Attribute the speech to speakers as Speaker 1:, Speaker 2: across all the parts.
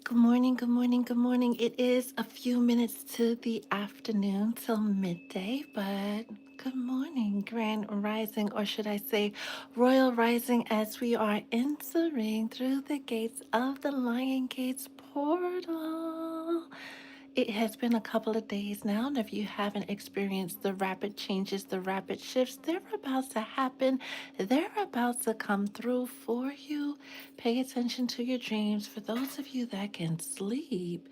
Speaker 1: Good morning, good morning, good morning. It is a few minutes to the afternoon till midday, but good morning, Grand Rising, or should I say Royal Rising, as we are entering through the gates of the Lion Gates portal. It has been a couple of days now, and if you haven't experienced the rapid changes, the rapid shifts, they're about to happen. They're about to come through for you. Pay attention to your dreams. For those of you that can sleep,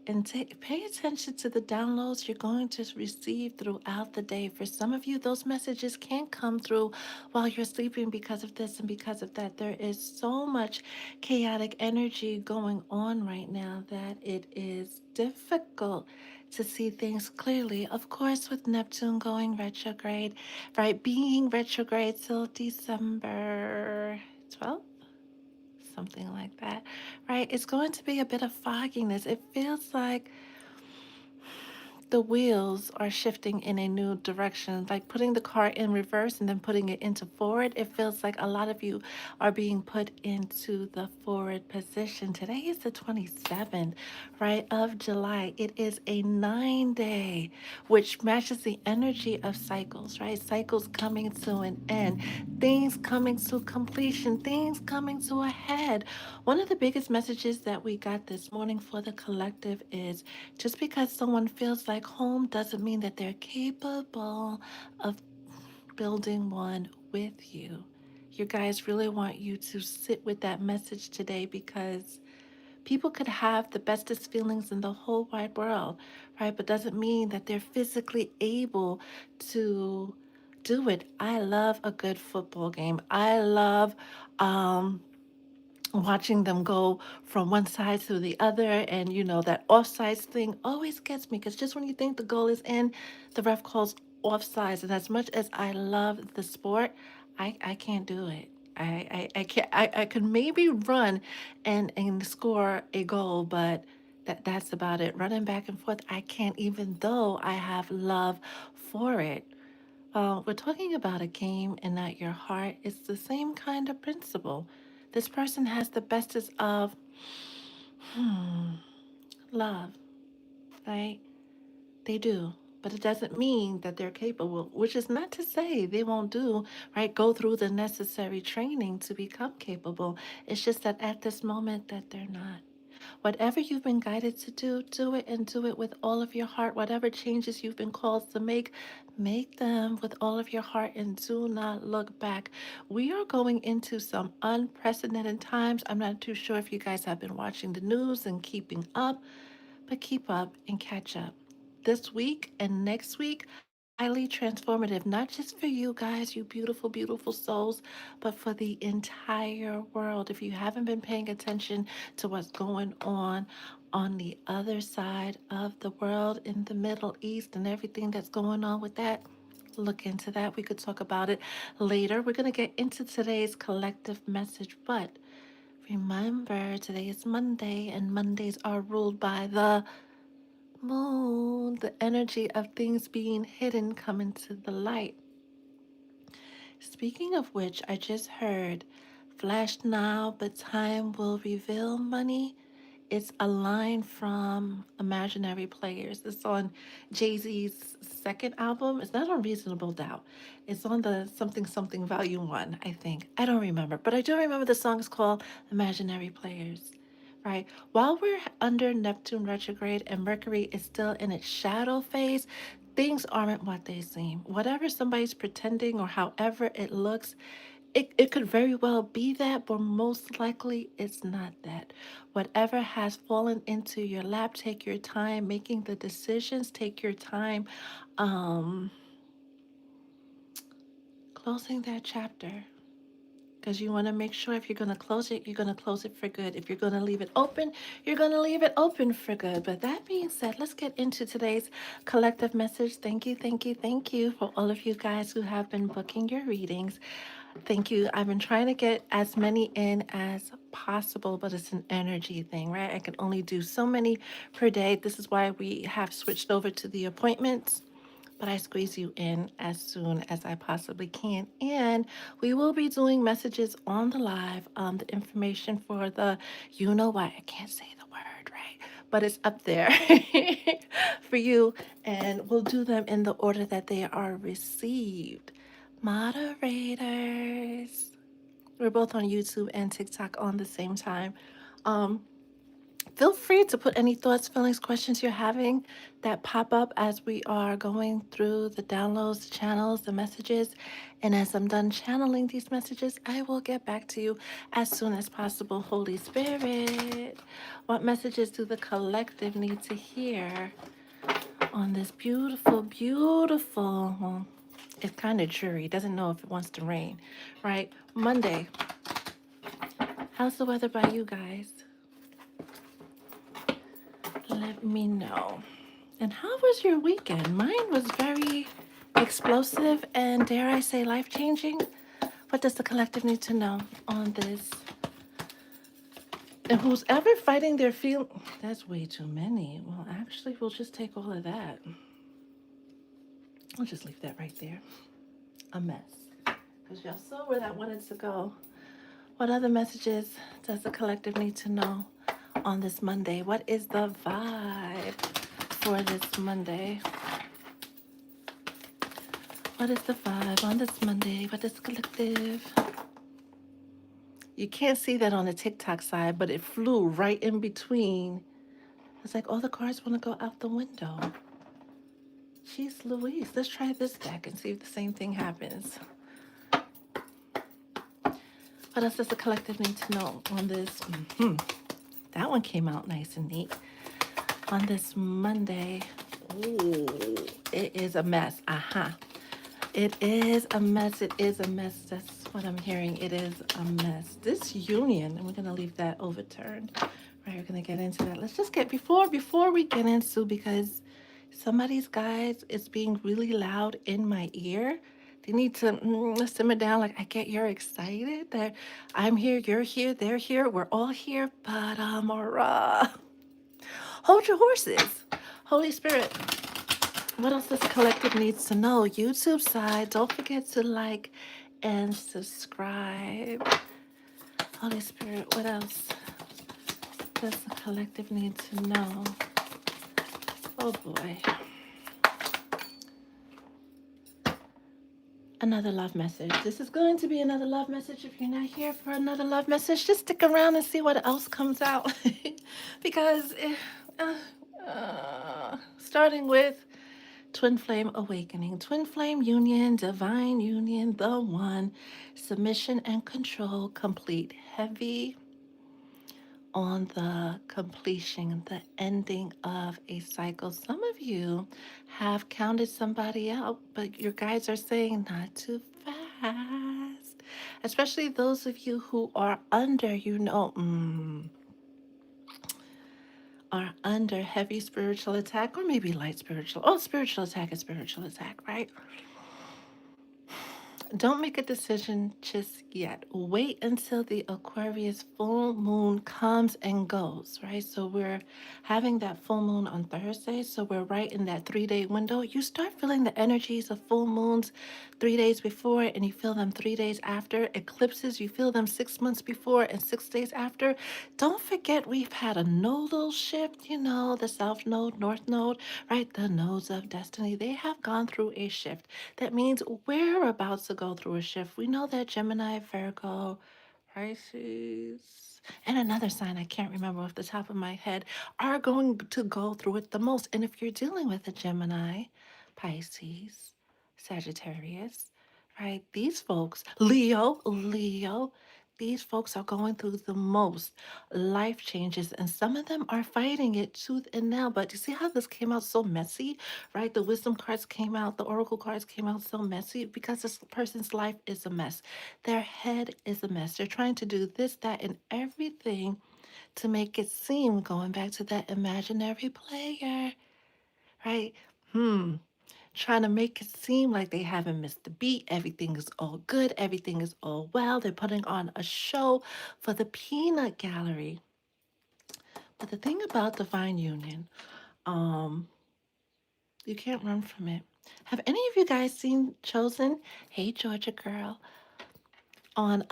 Speaker 1: and pay attention to the downloads you're going to receive throughout the day. For some of you, those messages can't come through while you're sleeping because of this and because of that. There is so much chaotic energy going on right now that it is difficult to see things clearly. Of course, with Neptune going retrograde, right? Being retrograde till December 12th, something like that, right? It's going to be a bit of fogginess. It feels like the wheels are shifting in a new direction, like putting the car in reverse and then putting it into forward. It feels like a lot of you are being put into the forward position. Today is the 27th, right, of July. It is a 9 day, which matches the energy of cycles, right? Cycles coming to an end, things coming to completion, things coming to a head. One of the biggest messages that we got this morning for the collective is just because someone feels like home doesn't mean that they're capable of building one with you. You guys really want you to sit with that message today because people could have the bestest feelings in the whole wide world, right? But doesn't mean that they're physically able to do it. I love a good football game. I love watching them go from one side to the other, and that offsides thing always gets me because just when you think the goal is in, the ref calls offsides. And as much as I love the sport, I can't do it. I can't. I could maybe run and score a goal, but that's about it. Running back and forth, I can't, even though I have love for it. We're talking about a game and not your heart. It's the same kind of principle. This person has the bestest of love, right? They do. But it doesn't mean that they're capable, which is not to say they won't go through the necessary training to become capable. It's just that at this moment that they're not. Whatever you've been guided to do, do it, and do it with all of your heart. Whatever changes you've been called to make them with all of your heart and do not look back. We are going into some unprecedented times. I'm not too sure if you guys have been watching the news and keeping up, but keep up and catch up. This week and next week, highly transformative, not just for you guys, you beautiful, beautiful souls, but for the entire world. If you haven't been paying attention to what's going on the other side of the world, in the Middle East, and everything that's going on with that, look into that. We could talk about it later. We're going to get into today's collective message, but remember, today is Monday, and Mondays are ruled by the moon, the energy of things being hidden coming to the light. Speaking of which, I just heard flash now, but time will reveal money. It's a line from Imaginary Players. It's on Jay-Z's second album. It's not on Reasonable Doubt. It's on the something something volume one, I think. I don't remember, but I do remember the song is called Imaginary Players. Right. While we're under Neptune retrograde and Mercury is still in its shadow phase, things aren't what they seem. Whatever somebody's pretending or however it looks, it could very well be that, but most likely it's not that. Whatever has fallen into your lap, take your time making the decisions, take your time um, closing that chapter. Because you want to make sure if you're going to close it, you're going to close it for good. If you're going to leave it open, you're going to leave it open for good. But that being said, let's get into today's collective message. Thank you, thank you, thank you for all of you guys who have been booking your readings. Thank you. I've been trying to get as many in as possible, but it's an energy thing, right? I can only do so many per day. This is why we have switched over to the appointments, but I squeeze you in as soon as I possibly can. And we will be doing messages on the live, the information for the, you know what, I can't say the word. word, right? But it's up there for you, and we'll do them in the order that they are received. Moderators. We're both on YouTube and TikTok on the same time. Um, Feel free to put any thoughts, feelings, questions you're having that pop up as we are going through the downloads, the channels, the messages. And as I'm done channeling these messages, I will get back to you as soon as possible. Holy Spirit, what messages do the collective need to hear on this beautiful, beautiful, well, it's kind of dreary. It doesn't know if it wants to rain, right? Monday. How's the weather by you guys? Let me know. And how was your weekend? Mine was very explosive and, dare I say, life changing. What does the collective need to know on this? And who's ever fighting their feel, that's way too many. Well, actually, we'll just take all of that. I'll just leave that right there. A mess. Because y'all saw where that wanted to go. What other messages does the collective need to know on this Monday? What is the vibe for this Monday? What is the vibe on this Monday? What is the collective? You can't see that on the TikTok side, but it flew right in between. It's like all the cards want to go out the window. Jeez Louise, let's try this deck and see if the same thing happens. What else does the collective need to know on this? That one came out nice and neat. On this Monday, ooh, it is a mess. Aha. It is a mess. It is a mess. That's what I'm hearing. It is a mess. This union, and we're gonna leave that overturned. Right, we're gonna get into that. Let's just get before we get into, because somebody's guys is being really loud in my ear. They need to simmer down. Like, I get you're excited that I'm here, you're here, they're here, we're all here, but hold your horses. Holy Spirit, what else this collective needs to know? YouTube side, don't forget to like and subscribe. Holy Spirit, what else does the collective need to know? Oh boy. Another love message. This is going to be another love message. If you're not here for another love message, just stick around and see what else comes out. Because starting with Twin Flame Awakening, Twin Flame Union, Divine Union, the One, Submission and Control, Complete, Heavy on the completion, the ending of a cycle. Some of you have counted somebody out, but your guides are saying not too fast. Especially those of you who are under, are under heavy spiritual attack, or maybe light spiritual. Oh, spiritual attack is spiritual attack, right? Don't make a decision just yet. Wait until the Aquarius full moon comes and goes, right? So we're having that full moon on Thursday. So we're right in that 3-day window. You start feeling the energies of full moons 3 days before, and you feel them 3 days after. Eclipses, you feel them 6 months before and 6 days after. Don't forget, we've had a nodal shift, the South Node, North Node, right? The nodes of destiny. They have gone through a shift. That means we're about to go through a shift. We know that Gemini, Virgo, Pisces, and another sign I can't remember off the top of my head are going to go through it the most. And if you're dealing with a Gemini, Pisces, Sagittarius, right? These folks, Leo, these folks are going through the most life changes, and some of them are fighting it tooth and nail. But you see how this came out so messy, right? The wisdom cards came out, the oracle cards came out so messy because this person's life is a mess. Their head is a mess. They're trying to do this, that, and everything to make it seem, going back to that imaginary player, right? Trying to make it seem like they haven't missed a beat. Everything is all good. Everything is all well. They're putting on a show for the peanut gallery. But the thing about divine union, um, you can't run from it. Have any of you guys seen Chosen? Hey, Georgia girl, on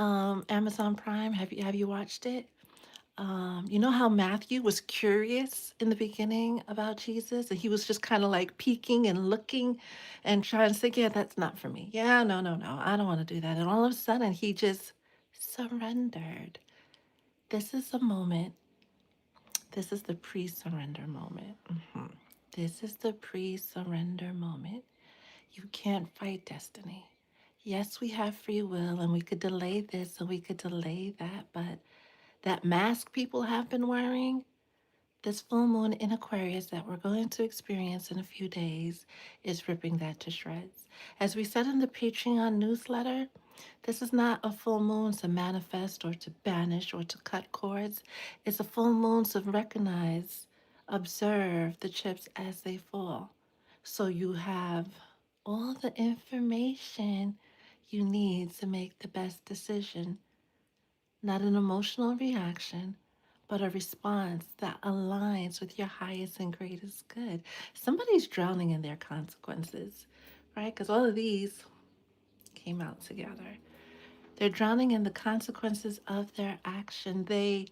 Speaker 1: Amazon Prime. Have you watched it? You know how Matthew was curious in the beginning about Jesus, and he was just kind of like peeking and looking and trying to say, yeah, that's not for me. Yeah, no, no, no, I don't want to do that. And all of a sudden, he just surrendered. This is a moment, this is the pre surrender moment. This is the pre surrender moment. You can't fight destiny. Yes, we have free will and we could delay this and we could delay that, but that mask people have been wearing, this full moon in Aquarius that we're going to experience in a few days is ripping that to shreds. As we said in the Patreon newsletter, this is not a full moon to manifest or to banish or to cut cords. It's a full moon to recognize, observe the chips as they fall. So you have all the information you need to make the best decision, not an emotional reaction, but a response that aligns with your highest and greatest good. Somebody's drowning in their consequences, right? Because all of these came out together. They're drowning in the consequences of their action. They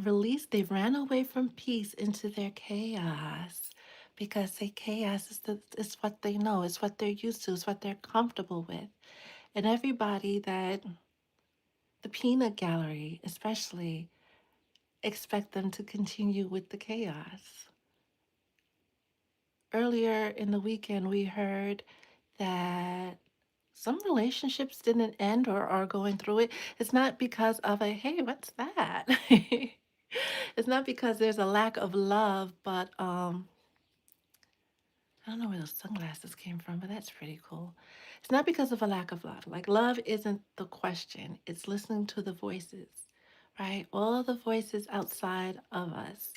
Speaker 1: ran away from peace into their chaos because their chaos is what they know, it's what they're used to, it's what they're comfortable with. And everybody that the peanut gallery, especially, expect them to continue with the chaos. Earlier in the weekend, we heard that some relationships didn't end or are going through it. It's not because of a, hey, what's that? It's not because there's a lack of love, but I don't know where those sunglasses came from, but that's pretty cool. It's not because of a lack of love. Like, love isn't the question, it's listening to the voices, right? All the voices outside of us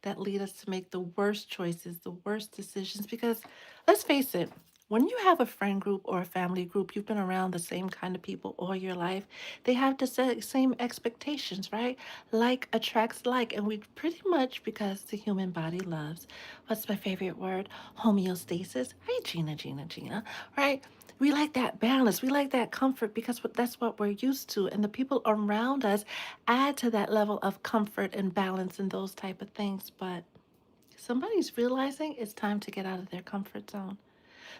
Speaker 1: that lead us to make the worst choices, the worst decisions. Because let's face it, when you have a friend group or a family group, you've been around the same kind of people all your life, they have the same expectations, right? Like attracts like. And we pretty much, because the human body loves, what's my favorite word? Homeostasis. Hey, Gina, right? We like that balance. We like that comfort because that's what we're used to. And the people around us add to that level of comfort and balance and those type of things. But somebody's realizing it's time to get out of their comfort zone.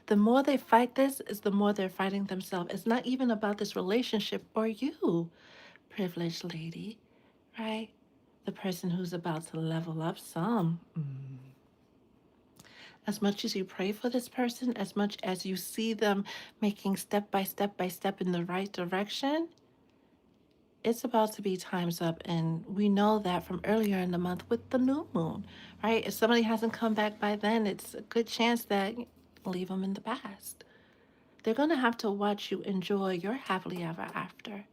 Speaker 1: The more they fight this, is the more they're fighting themselves. It's not even about this relationship or you, privileged lady, right? The person who's about to level up some. As much as you pray for this person, as much as you see them making step by step by step in the right direction, it's about to be time's up. And we know that from earlier in the month with the new moon, right? If somebody hasn't come back by then, it's a good chance that leave them in the past. They're going to have to watch you enjoy your happily ever after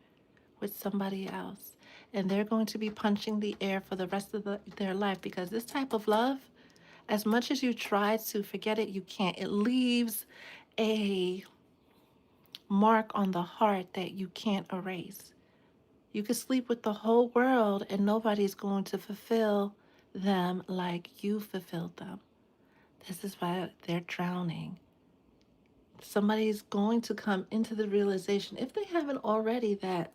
Speaker 1: with somebody else. And they're going to be punching the air for the rest of their life because this type of love, as much as you try to forget it, you can't. It leaves a mark on the heart that you can't erase. You could sleep with the whole world and nobody's going to fulfill them like you fulfilled them. This is why they're drowning. Somebody's going to come into the realization, if they haven't already, that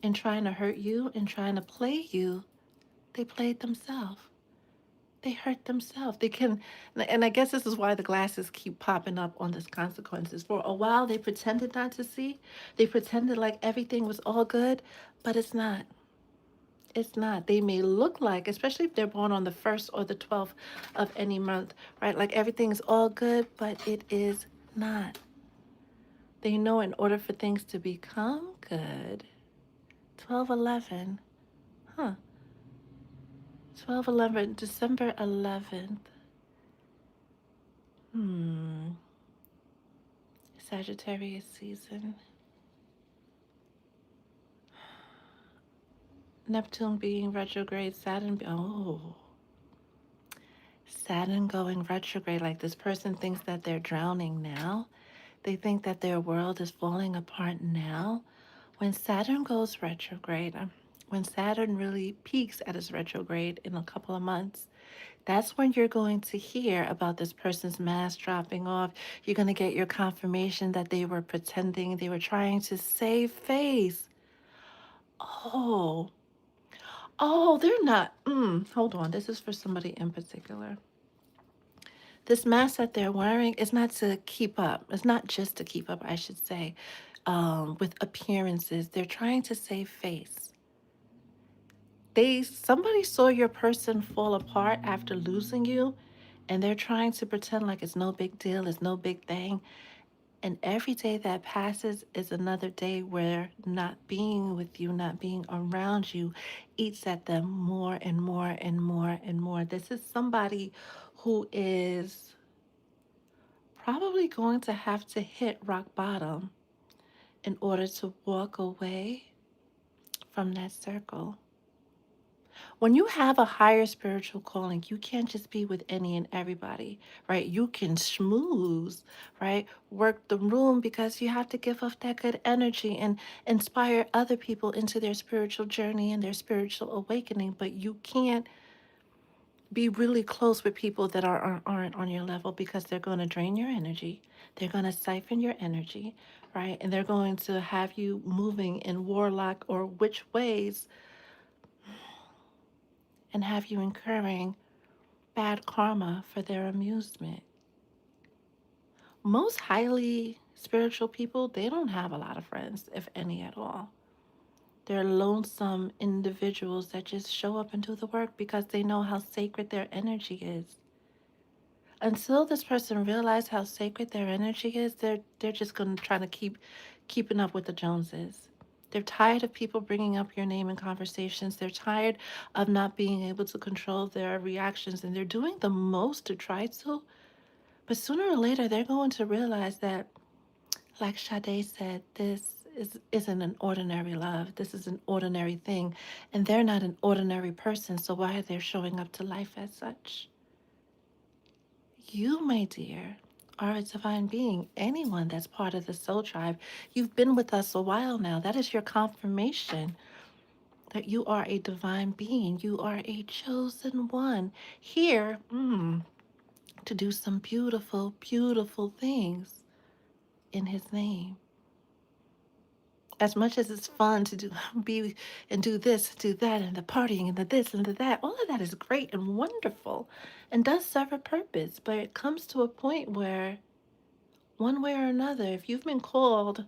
Speaker 1: in trying to hurt you and trying to play you, they played themselves. They hurt themselves. They can, and I guess this is why the glasses keep popping up on this consequences. For a while, they pretended not to see. They pretended like everything was all good, but it's not. It's not. They may look like, especially if they're born on the 1st or the 12th of any month, right? Like everything's all good, but it is not. They know in order for things to become good, 12/11, huh? 12/11, December 11th. Hmm. Sagittarius season. Neptune being retrograde, Saturn going retrograde. Like this person thinks that they're drowning now. They think that their world is falling apart now. When Saturn goes retrograde, when Saturn really peaks at its retrograde in a couple of months, that's when you're going to hear about this person's mask dropping off. You're going to get your confirmation that they were pretending, they were trying to save face. Oh, oh, they're not. Hold on. This is for somebody in particular. This mask that they're wearing is not to keep up. It's not just to keep up, I should say, with appearances. They're trying to save face. Somebody saw your person fall apart after losing you, and they're trying to pretend like it's no big deal, it's no big thing. And every day that passes is another day where not being with you, not being around you, eats at them more and more and more and more. This is somebody who is probably going to have to hit rock bottom in order to walk away from that circle. When you have a higher spiritual calling, you can't just be with any and everybody, right? You can schmooze, right? Work the room because you have to give off that good energy and inspire other people into their spiritual journey and their spiritual awakening. But you can't be really close with people that aren't on your level because they're going to drain your energy. They're going to siphon your energy, right? And they're going to have you moving in warlock or witch ways and have you incurring bad karma for their amusement. Most highly spiritual people, they don't have a lot of friends, if any at all. They're lonesome individuals that just show up and do the work because they know how sacred their energy is. Until this person realizes how sacred their energy is, they're just going to try to keeping up with the Joneses. They're tired of people bringing up your name in conversations. They're tired of not being able to control their reactions, and they're doing the most to try to. But sooner or later, they're going to realize that, like Sade said, isn't an ordinary love. This is an ordinary thing. And they're not an ordinary person, so why are they showing up to life as such? You, my dear, are a divine being. Anyone that's part of the soul tribe, you've been with us a while now. That is your confirmation that you are a divine being. You are a chosen one here to do some beautiful, beautiful things in his name. As much as it's fun to do be and do this, do that, and the partying and the this and the that, all of that is great and wonderful and does serve a purpose. But it comes to a point where one way or another, if you've been called,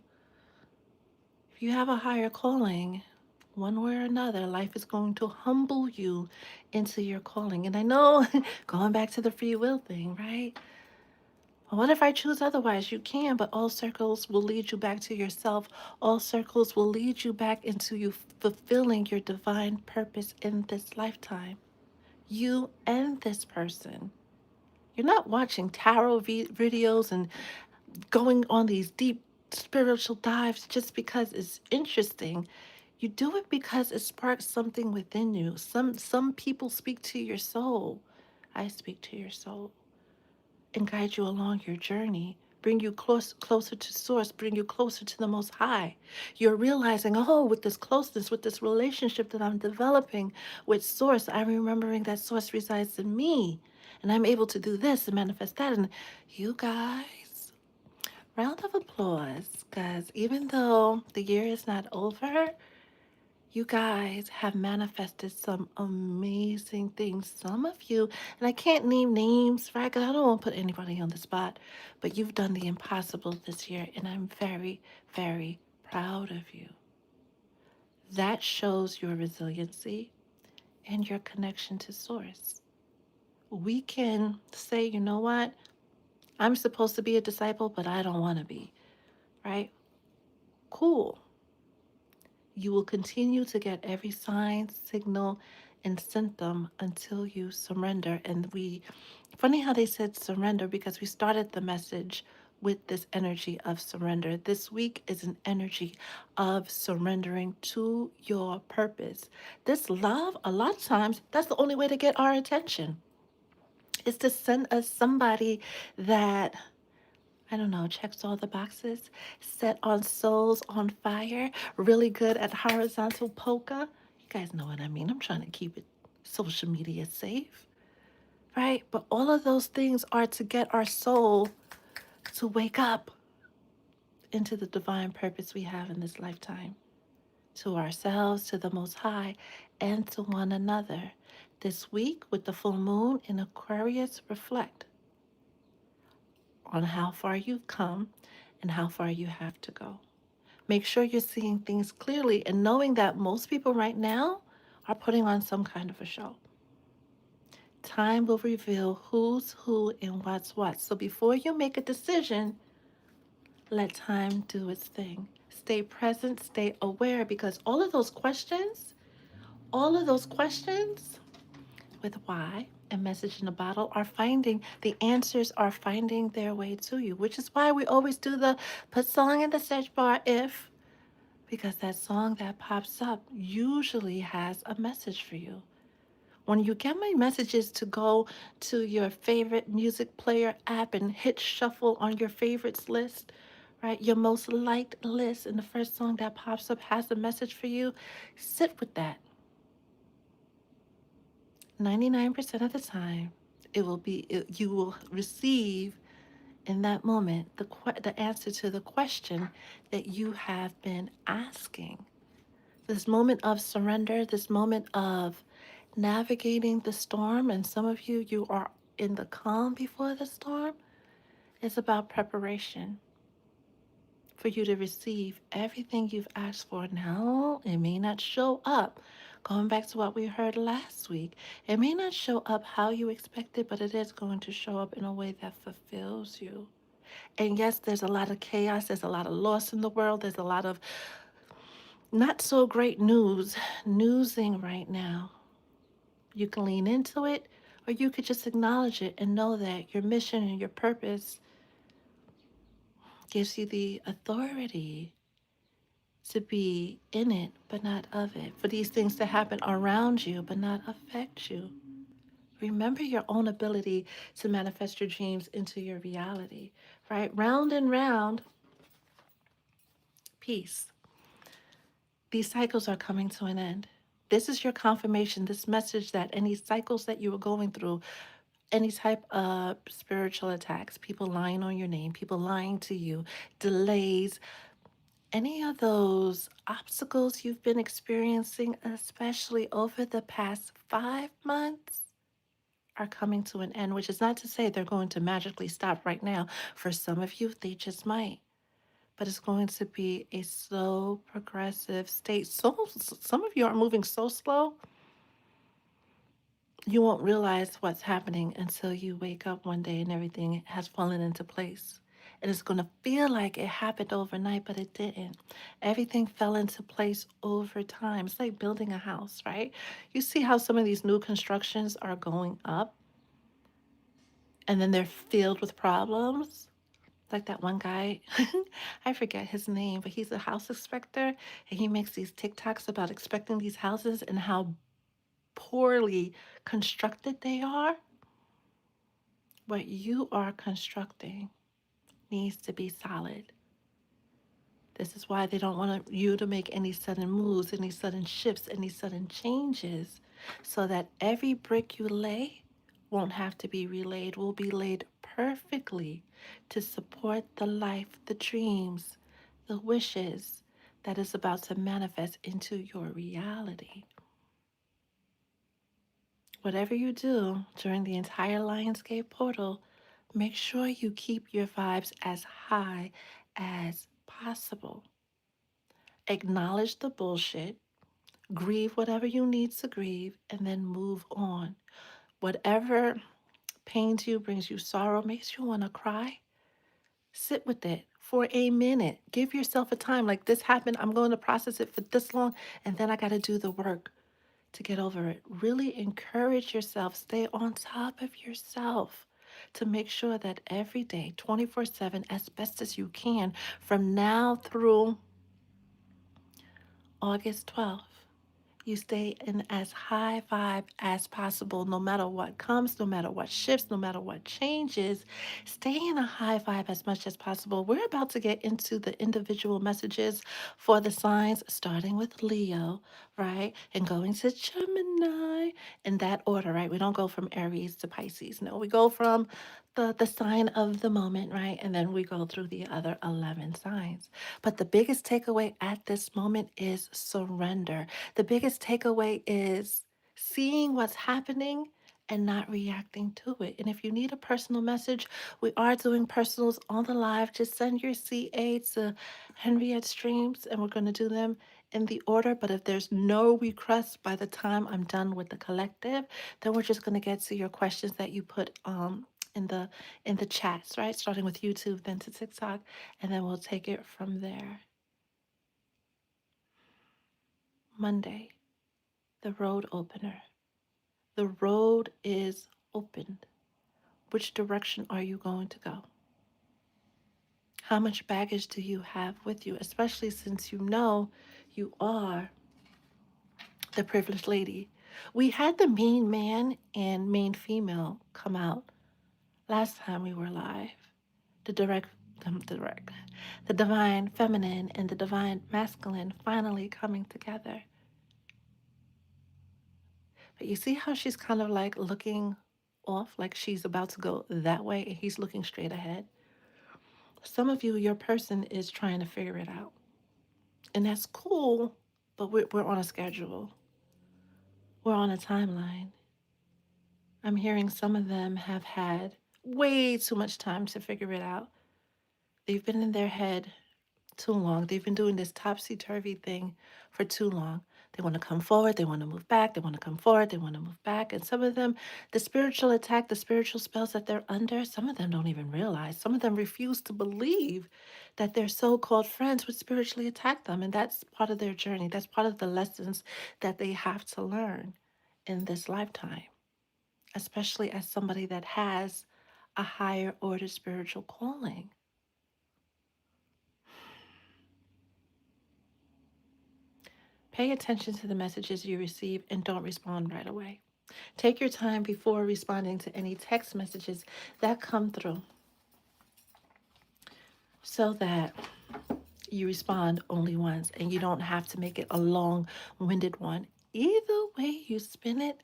Speaker 1: if you have a higher calling, one way or another, life is going to humble you into your calling. And I know, going back to the free will thing, right? What if I choose otherwise? You can, but all circles will lead you back to yourself. All circles will lead you back into you fulfilling your divine purpose in this lifetime. You and this person. You're not watching tarot videos and going on these deep spiritual dives just because it's interesting. You do it because it sparks something within you. Some people speak to your soul. I speak to your soul and guide you along your journey, bring you closer to source, bring you closer to the most high. You're realizing, oh, with this closeness, with this relationship that I'm developing with source, I'm remembering that source resides in me. And I'm able to do this and manifest that. And you guys, round of applause, because even though the year is not over, you guys have manifested some amazing things. Some of you, and I can't name names, right? Because I don't want to put anybody on the spot, but you've done the impossible this year, and I'm very, very proud of you. That shows your resiliency and your connection to Source. We can say, you know what? I'm supposed to be a disciple, but I don't want to be, right? Cool. You will continue to get every sign, signal, and symptom until you surrender. And funny how they said surrender because we started the message with this energy of surrender. This week is an energy of surrendering to your purpose. This love, a lot of times, that's the only way to get our attention, is to send us somebody that, I don't know, checks all the boxes, set on souls on fire, really good at horizontal polka. You guys know what I mean. I'm trying to keep it social media safe, right? But all of those things are to get our soul to wake up into the divine purpose we have in this lifetime. to ourselves, to the Most High, and to one another. This week, with the full moon in Aquarius, reflect on how far you've come and how far you have to go. Make sure you're seeing things clearly and knowing that most people right now are putting on some kind of a show. Time will reveal who's who and what's what. So before you make a decision, let time do its thing. Stay present, stay aware, because all of those questions with why and message in a bottle are finding the answers are finding their way to you, which is why we always do the put song in the search bar if, because that song that pops up usually has a message for you. When you get my messages to go to your favorite music player app and hit shuffle on your favorites list, right? Your most liked list, and the first song that pops up has a message for you, sit with that. 99% of the time, you will receive in that moment the answer to the question that you have been asking. This moment of surrender, this moment of navigating the storm, and some of you, you are in the calm before the storm, is about preparation for you to receive everything you've asked for. Now, it may not show up. Going back to what we heard last week, it may not show up how you expected, but it is going to show up in a way that fulfills you. And yes, there's a lot of chaos, there's a lot of loss in the world, there's a lot of not so great newsing right now. You can lean into it, or you could just acknowledge it and know that your mission and your purpose gives you the authority to be in it, but not of it. For these things to happen around you, but not affect you. Remember your own ability to manifest your dreams into your reality, right? Round and round, peace. These cycles are coming to an end. This is your confirmation, this message that any cycles that you were going through, any type of spiritual attacks, people lying on your name, people lying to you, delays, any of those obstacles you've been experiencing, especially over the past 5 months, are coming to an end, which is not to say they're going to magically stop right now. For some of you, they just might. But it's going to be a slow, progressive state. So some of you are moving so slow, you won't realize what's happening until you wake up one day and everything has fallen into place. And it's going to feel like it happened overnight, but it didn't. Everything fell into place over time. It's like building a house, right? You see how some of these new constructions are going up and then they're filled with problems? Like that one guy, I forget his name, but he's a house inspector and he makes these TikToks about inspecting these houses and how poorly constructed they are. What you are constructing needs to be solid. This is why they don't want you to make any sudden moves, any sudden shifts, any sudden changes, so that every brick you lay won't have to be relayed, will be laid perfectly to support the life, the dreams, the wishes that is about to manifest into your reality. Whatever you do during the entire Lionsgate portal, make sure you keep your vibes as high as possible. Acknowledge the bullshit, grieve whatever you need to grieve, and then move on. Whatever pains you, brings you sorrow, makes you want to cry, sit with it for a minute. Give yourself a time like this happened. I'm going to process it for this long, and then I got to do the work to get over it. Really encourage yourself. Stay on top of yourself to make sure that every day, 24/7, as best as you can, from now through August 12th, you stay in as high vibe as possible, no matter what comes, no matter what shifts, no matter what changes. Stay in a high vibe as much as possible. We're about to get into the individual messages for the signs, starting with Leo, right? And going to Gemini in that order, right? We don't go from Aries to Pisces. No, we go from the sign of the moment, right? And then we go through the other 11 signs. But the biggest takeaway at this moment is surrender. The biggest takeaway is seeing what's happening and not reacting to it. And if you need a personal message, we are doing personals on the live. Just send your CA to Henriette Streams, and we're going to do them in the order. But if there's no requests by the time I'm done with the collective, then we're just going to get to your questions that you put in the chats, right? Starting with YouTube, then to TikTok, and then we'll take it from there. Monday, the road opener. The road is opened. Which direction are you going to go? How much baggage do you have with you, especially since you know you are the privileged lady? We had the mean man and mean female come out last time we were live. The direct, the divine feminine and the divine masculine finally coming together. But you see how she's kind of like looking off, like she's about to go that way, and he's looking straight ahead. Some of you, your person is trying to figure it out. And that's cool, but we're on a schedule, we're on a timeline. I'm hearing some of them have had way too much time to figure it out. They've been in their head too long. They've been doing this topsy turvy thing for too long. They want to come forward, they want to move back, they want to come forward, they want to move back. And some of them, the spiritual attack, the spiritual spells that they're under, some of them don't even realize. Some of them refuse to believe that their so called friends would spiritually attack them. And that's part of their journey. That's part of the lessons that they have to learn in this lifetime, especially as somebody that has a higher order spiritual calling. Pay attention to the messages you receive and don't respond right away. Take your time before responding to any text messages that come through so that you respond only once and you don't have to make it a long winded one. Either way you spin it,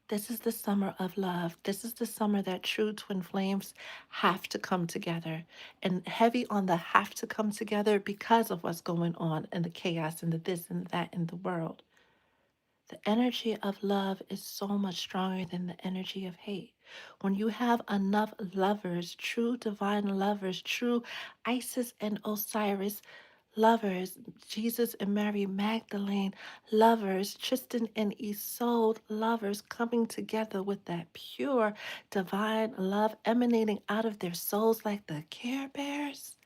Speaker 1: this is the summer of love. This is the summer that true twin flames have to come together. And heavy on the have to come together because of what's going on and the chaos and the this and that in the world. The energy of love is so much stronger than the energy of hate. When you have enough lovers, true divine lovers, true Isis and Osiris lovers, Jesus and Mary Magdalene lovers, Tristan and Isolde lovers coming together with that pure divine love emanating out of their souls like the Care Bears.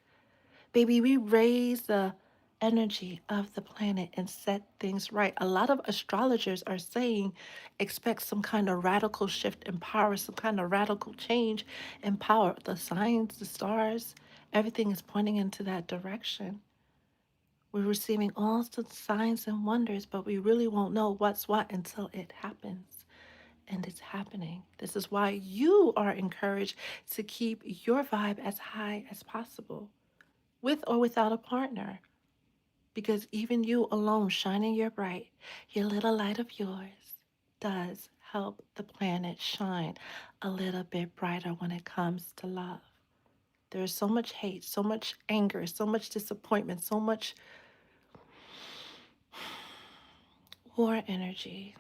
Speaker 1: Baby, we raise the energy of the planet and set things right. A lot of astrologers are saying expect some kind of radical shift in power, some kind of radical change in power. The signs, the stars, everything is pointing into that direction. We're receiving all the signs and wonders, but we really won't know what's what until it happens. And it's happening. This is why you are encouraged to keep your vibe as high as possible, with or without a partner. Because even you alone shining your bright, your little light of yours does help the planet shine a little bit brighter when it comes to love. There is so much hate, so much anger, so much disappointment, so much war energy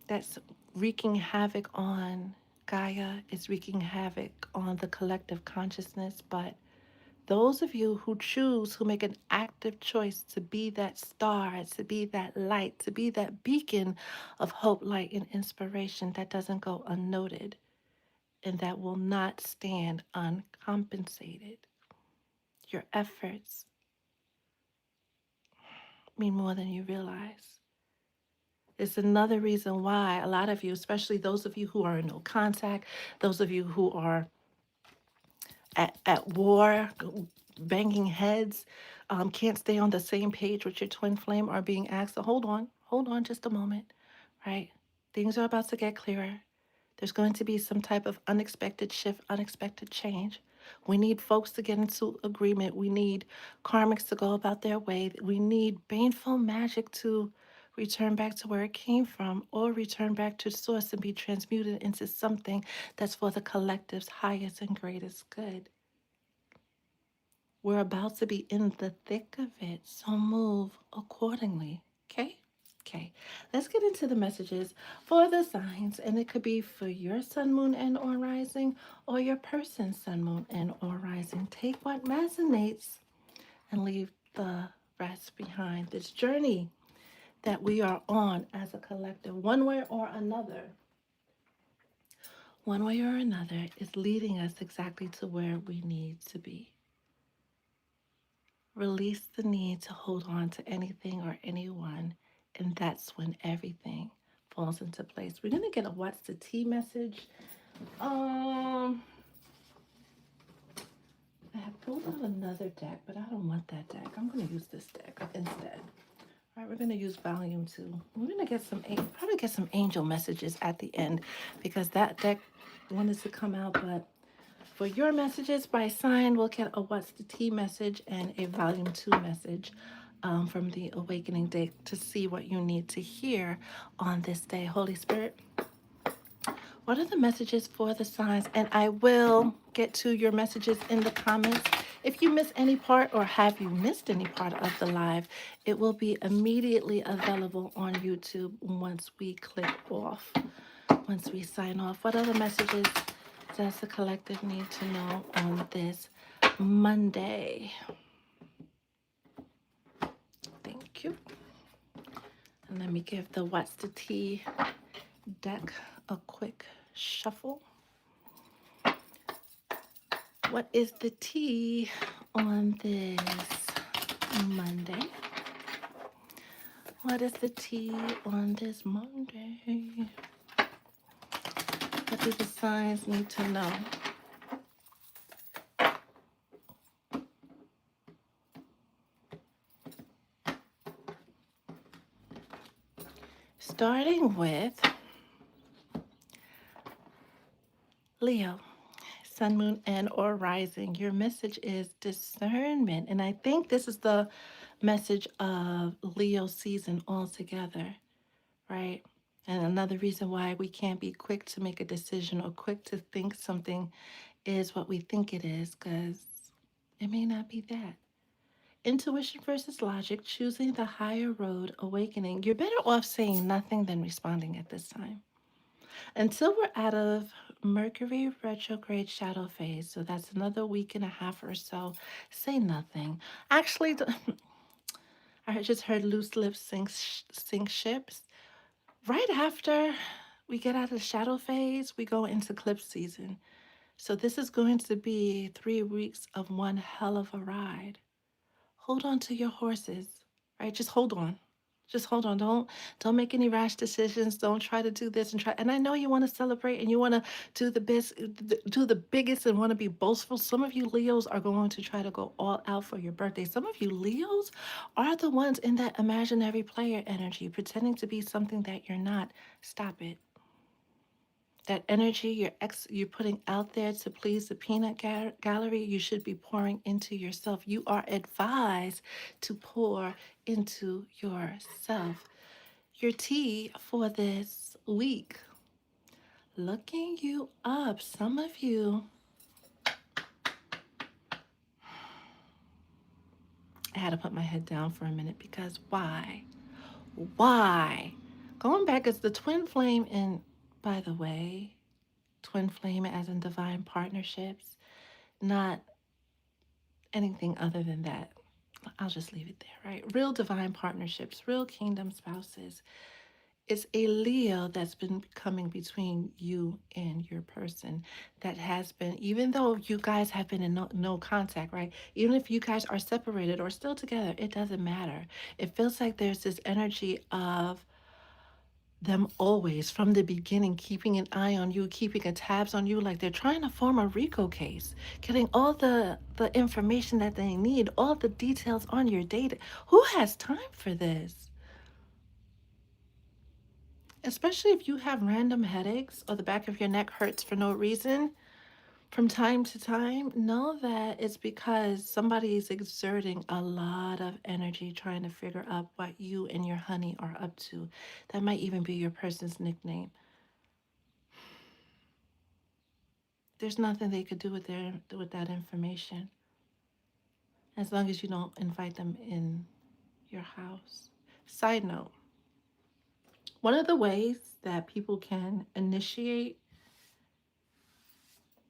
Speaker 1: that's wreaking havoc on Gaia, is wreaking havoc on the collective consciousness, but those of you who choose, who make an active choice to be that star, to be that light, to be that beacon of hope, light, and inspiration that doesn't go unnoted and that will not stand uncompensated. Your efforts mean more than you realize. It's another reason why a lot of you, especially those of you who are in no contact, those of you who are at war, banging heads, can't stay on the same page with your twin flame, are being asked to hold on just a moment, right? Things are about to get clearer. There's going to be some type of unexpected shift, unexpected change. We need folks to get into agreement. We need karmics to go about their way. We need baneful magic to return back to where it came from or return back to source and be transmuted into something that's for the collective's highest and greatest good. We're about to be in the thick of it, so move accordingly. Okay? Okay. Let's get into the messages for the signs, and it could be for your sun, moon, and or rising, or your person's sun, moon, and or rising. Take what resonates and leave the rest behind. This journey that we are on as a collective, one way or another, is leading us exactly to where we need to be. Release the need to hold on to anything or anyone, and that's when everything falls into place. We're gonna get a what's the tea message. I have pulled out another deck, but I don't want that deck. I'm gonna use this deck instead. All right, we're gonna use volume 2. We're gonna get probably get some angel messages at the end because that deck wanted to come out, but for your messages by sign, we'll get a what's the tea message and a volume 2 message from the awakening deck to see what you need to hear on this day. Holy Spirit, what are the messages for the signs? And I will get to your messages in the comments. If you miss any part or have you missed any part of the live, it will be immediately available on YouTube once we click off, once we sign off. What other messages does the collective need to know on this Monday? Thank you. And let me give the What's the Tea deck a quick shuffle. What is the tea on this Monday? What is the tea on this Monday? What do the signs need to know? Starting with Leo, sun, moon, and or rising. Your message is discernment. And I think this is the message of Leo season altogether, right? And another reason why we can't be quick to make a decision or quick to think something is what we think it is, because it may not be that. Intuition versus logic, choosing the higher road, awakening. You're better off saying nothing than responding at this time. Until we're out of Mercury retrograde shadow phase, so that's another week and a half or so, say nothing. Actually, I just heard loose lips sink ships. Right after we get out of the shadow phase, we go into eclipse season. So this is going to be 3 weeks of one hell of a ride. Hold on to your horses, right? Just hold on. Just hold on. Don't make any rash decisions. Don't try to do this and try. And I know you want to celebrate and you want to do the best, do the biggest, and want to be boastful. Some of you Leos are going to try to go all out for your birthday. Some of you Leos are the ones in that imaginary player energy, pretending to be something that you're not. Stop it. That energy you're putting out there to please the peanut gallery, you should be pouring into yourself. You are advised to pour into yourself. Your tea for this week, looking you up. Some of you, I had to put my head down for a minute because why? Why? Going back as the twin flame, and by the way, twin flame as in divine partnerships, not anything other than that. I'll just leave it there, right? Real divine partnerships, real kingdom spouses. It's a Leo that's been coming between you and your person that has been, even though you guys have been in no contact, right? Even if you guys are separated or still together, it doesn't matter. It feels like there's this energy of them always from the beginning keeping an eye on you, keeping a tabs on you, like they're trying to form a RICO case, getting all the information that they need, all the details on your data. Who has time for this? Especially if you have random headaches or the back of your neck hurts for no reason. From time to time, know that it's because somebody is exerting a lot of energy trying to figure out what you and your honey are up to. That might even be your person's nickname. There's nothing they could do with that information as long as you don't invite them in your house. Side note, one of the ways that people can initiate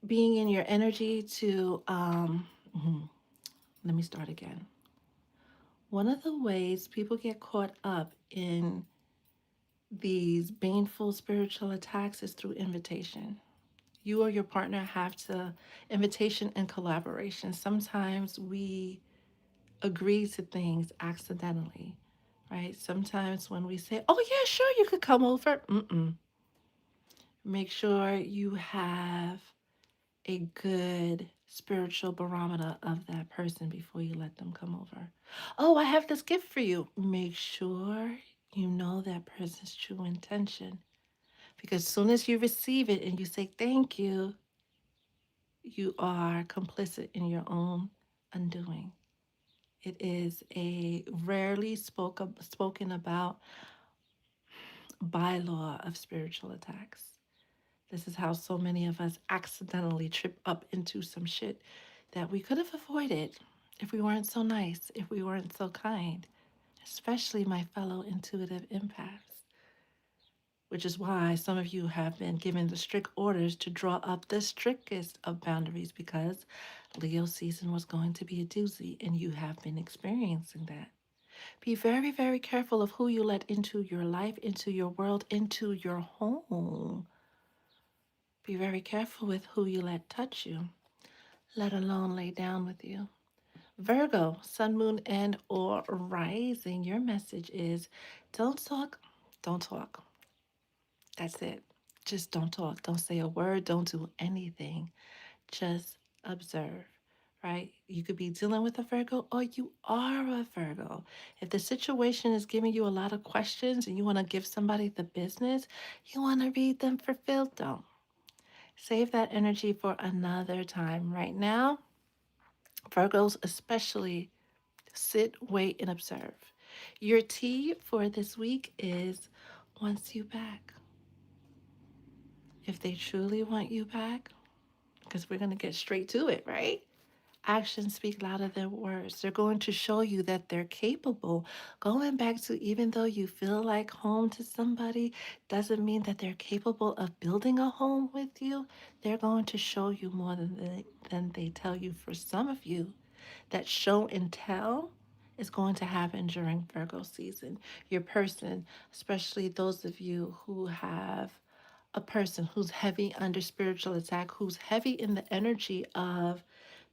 Speaker 1: being in your energy to let me start again. One of the ways people get caught up in these baneful spiritual attacks is through invitation. You or your partner have to invitation and collaboration. Sometimes we agree to things accidentally, right? Sometimes when we say, "Oh yeah, sure, you could come over," make sure you have a good spiritual barometer of that person before you let them come over. "Oh, I have this gift for you." Make sure you know that person's true intention. Because as soon as you receive it and you say thank you are complicit in your own undoing. It is a rarely spoken about bylaw of spiritual attacks. This is how so many of us accidentally trip up into some shit that we could have avoided if we weren't so nice, if we weren't so kind, especially my fellow intuitive empaths, which is why some of you have been given the strict orders to draw up the strictest of boundaries because Leo season was going to be a doozy and you have been experiencing that. Be very, very careful of who you let into your life, into your world, into your home. Be very careful with who you let touch you, let alone lay down with you. Virgo, sun, moon, and or rising. Your message is don't talk, don't talk. That's it. Just don't talk. Don't say a word. Don't do anything. Just observe, right? You could be dealing with a Virgo or you are a Virgo. If the situation is giving you a lot of questions and you want to give somebody the business, you want to read them for filth, don't. Save that energy for another time. Right now, Virgos especially sit, wait, and observe. Your tea for this week is wants you back. If they truly want you back, because we're going to get straight to it, right? Actions speak louder than words. They're going to show you that they're capable. Going back to even though you feel like home to somebody doesn't mean that they're capable of building a home with you. They're going to show you more than they tell you. For some of you, that show and tell is going to happen during Virgo season. Your person, especially those of you who have a person who's heavy under spiritual attack, who's heavy in the energy of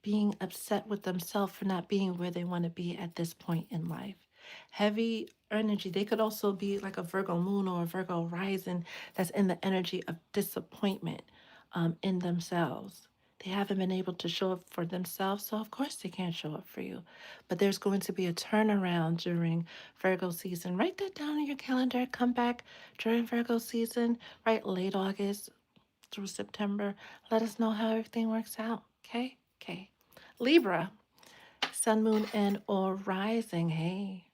Speaker 1: being upset with themselves for not being where they want to be at this point in life. Heavy energy. They could also be like a Virgo moon or a Virgo rising that's in the energy of disappointment in themselves. They haven't been able to show up for themselves, so of course they can't show up for you. But there's going to be a turnaround during Virgo season. Write that down in your calendar. Come back during Virgo season, right? Late August through September. Let us know how everything works out. Okay? Okay. Libra, sun, moon, and or rising. Hey,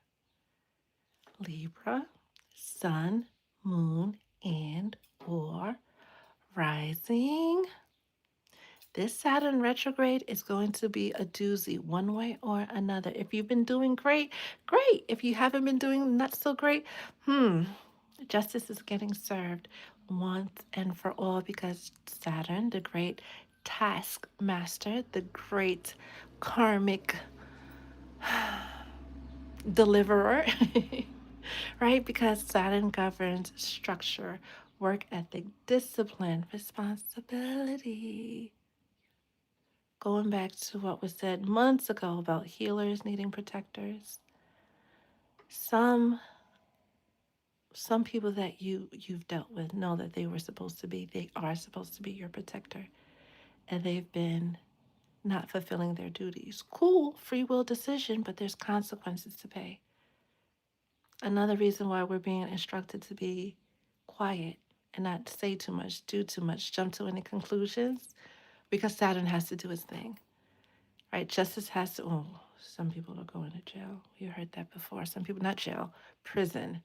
Speaker 1: Libra, sun, moon, and or rising. This Saturn retrograde is going to be a doozy one way or another. If you've been doing great, great. If you haven't been doing not so great, justice is getting served once and for all because Saturn, the great taskmaster, the great karmic deliverer, right? Because Saturn governs structure, work ethic, discipline, responsibility. Going back to what was said months ago about healers needing protectors, some some people that you've dealt with know that they are supposed to be your protector, and they've been not fulfilling their duties. Cool, free will decision, but there's consequences to pay. Another reason why we're being instructed to be quiet and not say too much, do too much, jump to any conclusions, because Saturn has to do its thing, right? Justice has to, oh, some people are going to jail. You heard that before. Some people, not jail, prison,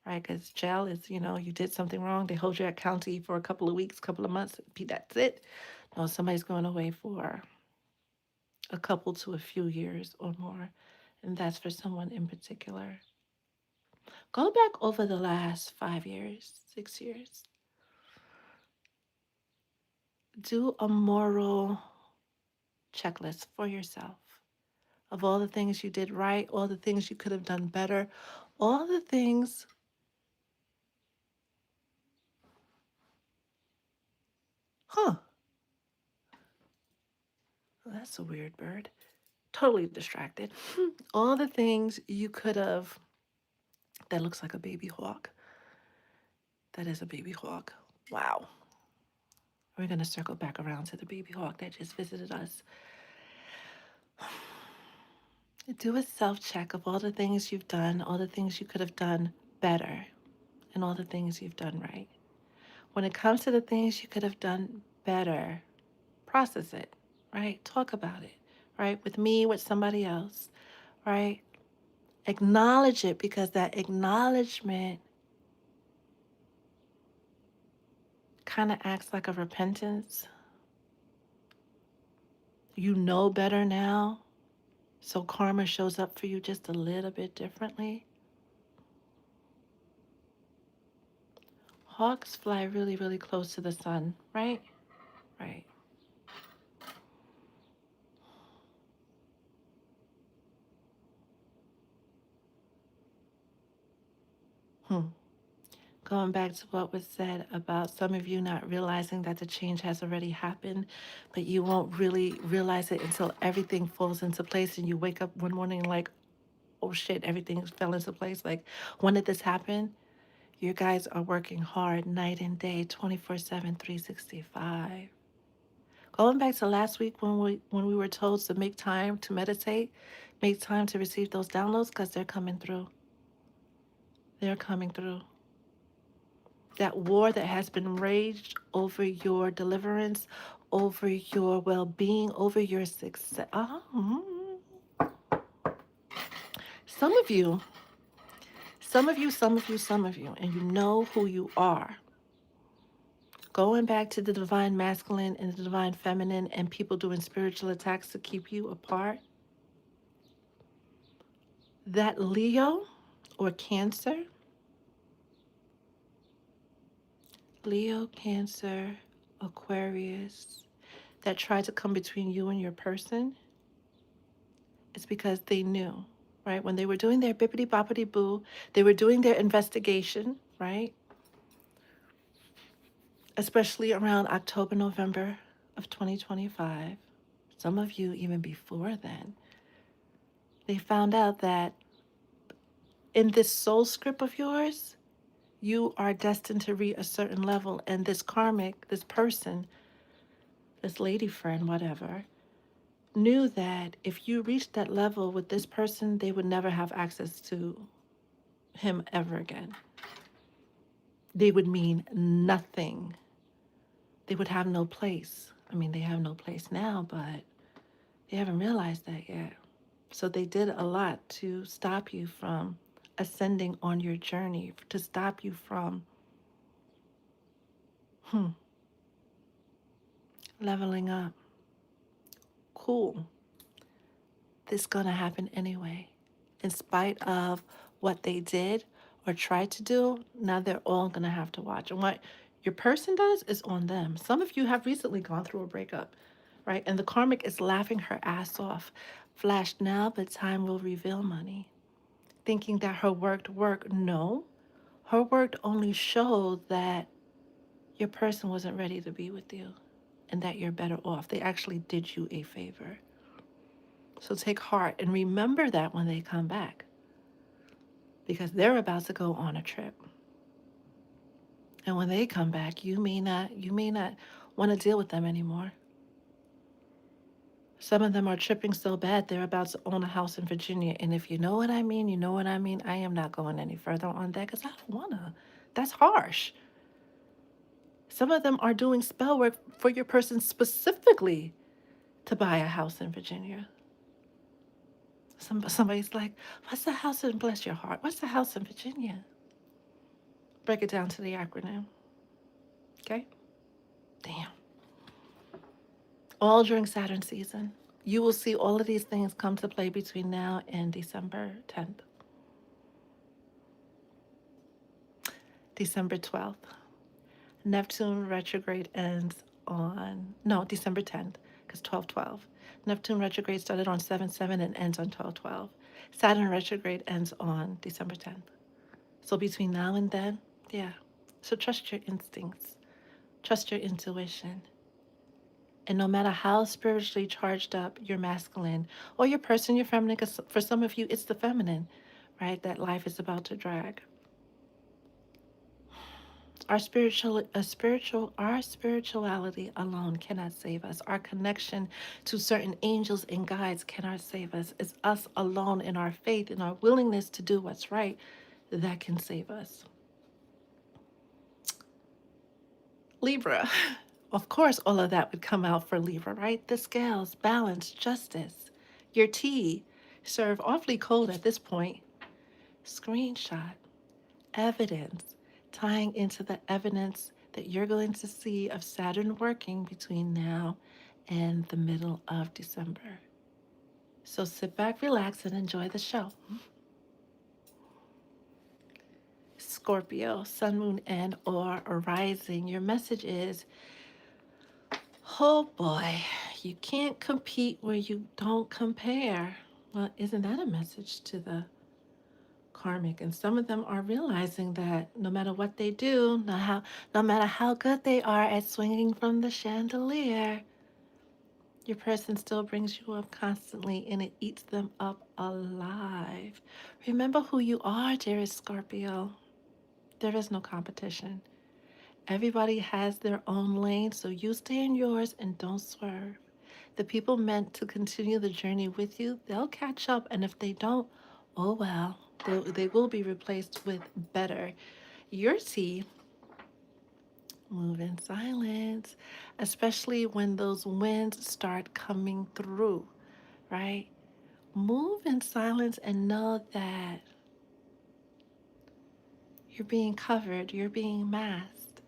Speaker 1: right? Because jail is, you did something wrong. They hold you at county for a couple of weeks, couple of months. That's it. No, somebody's going away for a couple to a few years or more. And that's for someone in particular. Go back over the last 5 years, 6 years. Do a moral checklist for yourself of all the things you did right, all the things you could have done better, all the things, huh, that's a weird bird. Totally distracted. All the things you could have, that looks like a baby hawk. That is a baby hawk. Wow. We're going to circle back around to the baby hawk that just visited us. Do a self check of all the things you've done, all the things you could have done better, and all the things you've done right. When it comes to the things you could have done better, process it, right? Talk about it, right? With me, with somebody else, right? Acknowledge it, because that acknowledgement kind of acts like a repentance. You know better now, so karma shows up for you just a little bit differently. Hawks fly really, really close to the sun, right? Right. Hmm. Going back to what was said about some of you not realizing that the change has already happened, but you won't really realize it until everything falls into place and you wake up one morning like, oh shit, everything fell into place. Like, when did this happen? You guys are working hard night and day, 24/7, 365. Going back to last week when we were told to make time to meditate, make time to receive those downloads, because they're coming through. They're coming through. That war that has been raged over your deliverance, over your well-being, over your success. Some of you, and you know who you are. Going back to the divine masculine and the divine feminine and people doing spiritual attacks to keep you apart. That Leo or Cancer, Leo, Cancer, Aquarius, that tried to come between you and your person, it's because they knew, right? When they were doing their bippity boppity boo, they were doing their investigation, right? Especially around October, November of 2025. Some of you even before then. They found out that in this soul script of yours, you are destined to reach a certain level. And this karmic, this person, this lady friend, whatever, knew that if you reached that level with this person, they would never have access to him ever again. They would mean nothing. They would have no place. I mean, they have no place now, but they haven't realized that yet. So they did a lot to stop you from ascending on your journey, to stop you from leveling up. Cool. This is going to happen anyway. In spite of what they did or tried to do, now they're all going to have to watch. And what your person does is on them. Some of you have recently gone through a breakup, right? And the karmic is laughing her ass off. Flashed now, but time will reveal money. Thinking that her work. No, her work only showed that your person wasn't ready to be with you and that you're better off. They actually did you a favor. So take heart and remember that when they come back, because they're about to go on a trip. And when they come back, you may not want to deal with them anymore. Some of them are tripping so bad they're about to own a house in Virginia. And if you know what I mean, you know what I mean. I am not going any further on that because I don't want to. That's harsh. Some of them are doing spell work for your person specifically to buy a house in Virginia. Somebody's like, what's the house in, bless your heart, what's the house in Virginia? Break it down to the acronym. Okay? Damn. All during Saturn season. You will see all of these things come to play between now and December 10th. December 12th. Neptune retrograde ends on, no, December 10th, because 12/12. Neptune retrograde started on 7/7 and ends on 12/12. Saturn retrograde ends on December 10th. So between now and then, yeah. So trust your instincts, trust your intuition. And no matter how spiritually charged up your masculine or your person, your feminine, because for some of you, it's the feminine, right? That life is about to drag. Our spirituality alone cannot save us. Our connection to certain angels and guides cannot save us. It's us alone in our faith and our willingness to do what's right that can save us. Libra. Of course, all of that would come out for Libra, right? The scales, balance, justice. Your tea, serve awfully cold at this point. Screenshot, evidence, tying into the evidence that you're going to see of Saturn working between now and the middle of December. So sit back, relax, and enjoy the show. Scorpio, sun, moon, and or rising. Your message is, oh boy, you can't compete where you don't compare. Well, isn't that a message to the karmic? And some of them are realizing that no matter what they do, no matter how good they are at swinging from the chandelier, your person still brings you up constantly and it eats them up alive. Remember who you are, dearest Scorpio. There is no competition. Everybody has their own lane, so you stay in yours and don't swerve. The people meant to continue the journey with you, they'll catch up, and if they don't, oh well, they will be replaced with better. Your tea, move in silence, especially when those winds start coming through, right? Move in silence and know that you're being covered, you're being masked,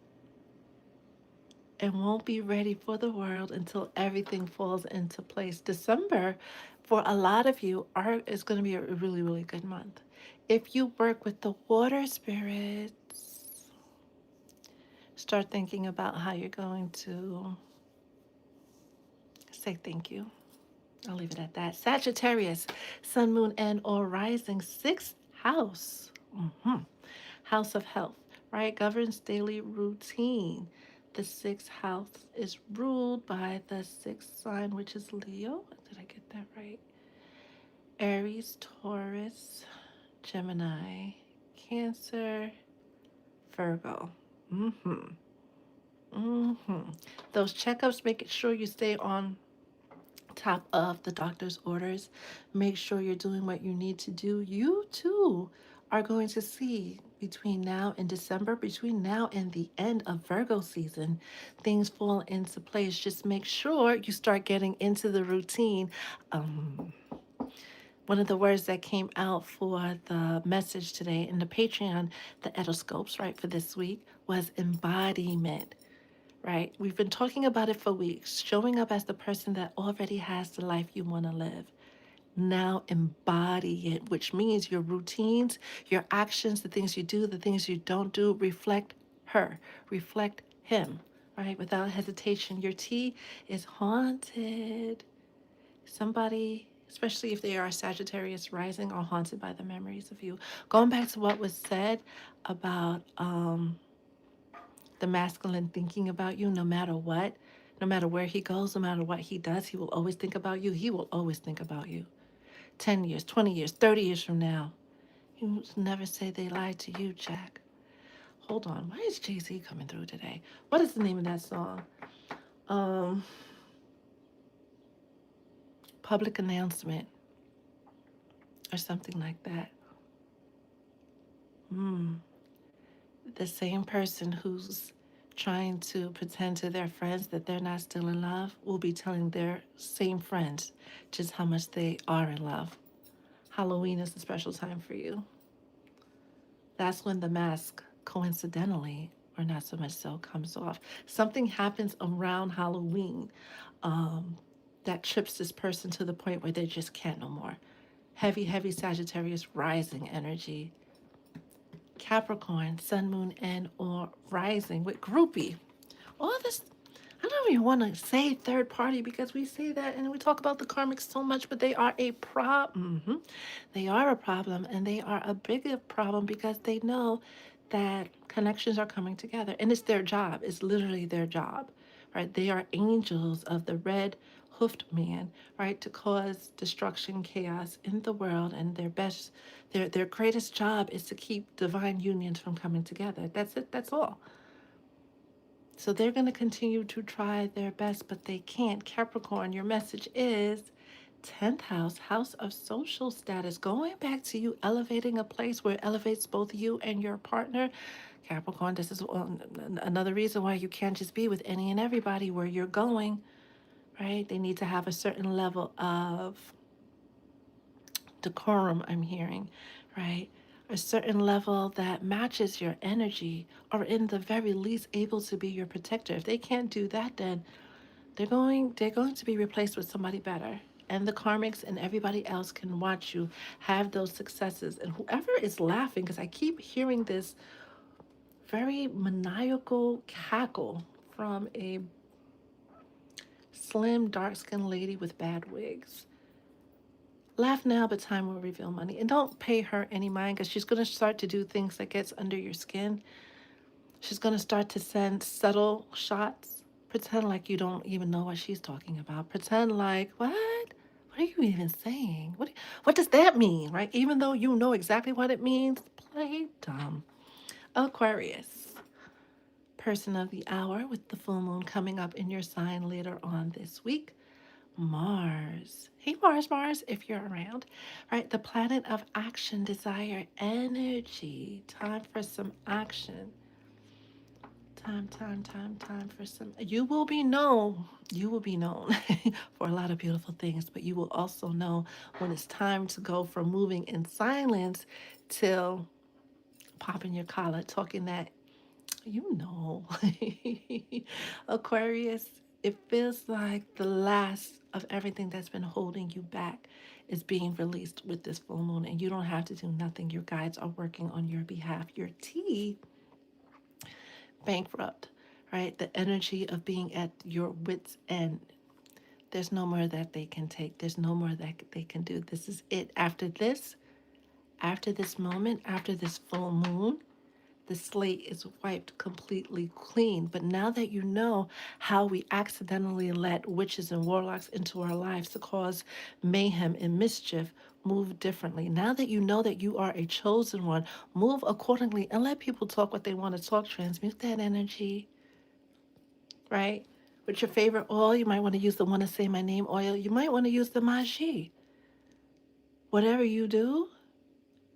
Speaker 1: and won't be ready for the world until everything falls into place. December, for a lot of you, is going to be a really, really good month. If you work with the water spirits, start thinking about how you're going to say thank you. I'll leave it at that. Sagittarius, sun, moon, and or rising, sixth house. House of health, right? Governs daily routine. The sixth house is ruled by the sixth sign, which is Leo. Did I get that right? Aries, Taurus, Gemini, Cancer, Virgo. Mm-hmm. Mm-hmm. Those checkups, make sure you stay on top of the doctor's orders. Make sure you're doing what you need to do. You too are going to see between now and December, between now and the end of Virgo season, things fall into place. Just make sure you start getting into the routine. Um, One of the words that came out for the message today in the Patreon, the etoscopes, right, for this week was embodiment, right? We've been talking about it for weeks, showing up as the person that already has the life you want to live. Now embody it, which means your routines, your actions, the things you do, the things you don't do, reflect her, reflect him, right? Without hesitation. Your tea is haunted. Somebody, especially if they are Sagittarius rising, are haunted by the memories of you. Going back to what was said about the masculine thinking about you, no matter what, no matter where he goes, no matter what he does, he will always think about you. He will always think about you. 10 years, 20 years, 30 years from now. You never say they lied to you, Jack. Hold on. Why is Jay-Z coming through today? What is the name of that song? Um, Public Announcement or something like that. The same person who's trying to pretend to their friends that they're not still in love will be telling their same friends just how much they are in love. Halloween is a special time for you. That's when the mask, coincidentally, or not so much so, comes off. Something happens around Halloween um, that trips this person to the point where they just can't no more. Heavy, heavy Sagittarius rising energy. Capricorn, sun, moon, and or rising with groupie. All this, I don't even want to say third party because we say that and we talk about the karmics so much, but they are a problem. They are a problem, and they are a bigger problem because they know that connections are coming together, and it's their job. It's literally their job, right? They are angels of the red hoofed man, right, to cause destruction, chaos in the world, and their greatest job is to keep divine unions from coming together. That's it. That's all. So they're going to continue to try their best, but they can't. Capricorn, your message is 10th house, house of social status, going back to you elevating a place where it elevates both you and your partner. Capricorn, this is another reason why you can't just be with any and everybody where you're going, right? They need to have a certain level of decorum, I'm hearing, right? A certain level that matches your energy, or in the very least able to be your protector. If they can't do that, then they're going to be replaced with somebody better. And the karmics and everybody else can watch you have those successes. And whoever is laughing, because I keep hearing this very maniacal cackle from a slim, dark skinned lady with bad wigs. Laugh now, but time will reveal money. And don't pay her any mind because she's going to start to do things that gets under your skin. She's going to start to send subtle shots. Pretend like you don't even know what she's talking about. Pretend like, what? What are you even saying? What does that mean, right? Even though you know exactly what it means, play dumb. Aquarius, person of the hour with the full moon coming up in your sign later on this week. Mars. Hey, Mars, if you're around, right? The planet of action, desire, energy. Time for some action. Time for some. You will be known. You will be known for a lot of beautiful things, but you will also know when it's time to go from moving in silence till popping your collar, talking that, you know. Aquarius, it feels like the last of everything that's been holding you back is being released with this full moon, and you don't have to do nothing. Your guides are working on your behalf. Your T, bankrupt, right? The energy of being at your wits' end. There's no more that they can take. There's no more that they can do. This is it. After this moment, after this full moon, the slate is wiped completely clean. But now that you know how we accidentally let witches and warlocks into our lives to cause mayhem and mischief, move differently. Now that you know that you are a chosen one, move accordingly and let people talk what they want to talk. Transmute that energy, right? With your favorite oil, you might want to use the Wanna Say My Name oil. You might want to use the Magie. Whatever you do,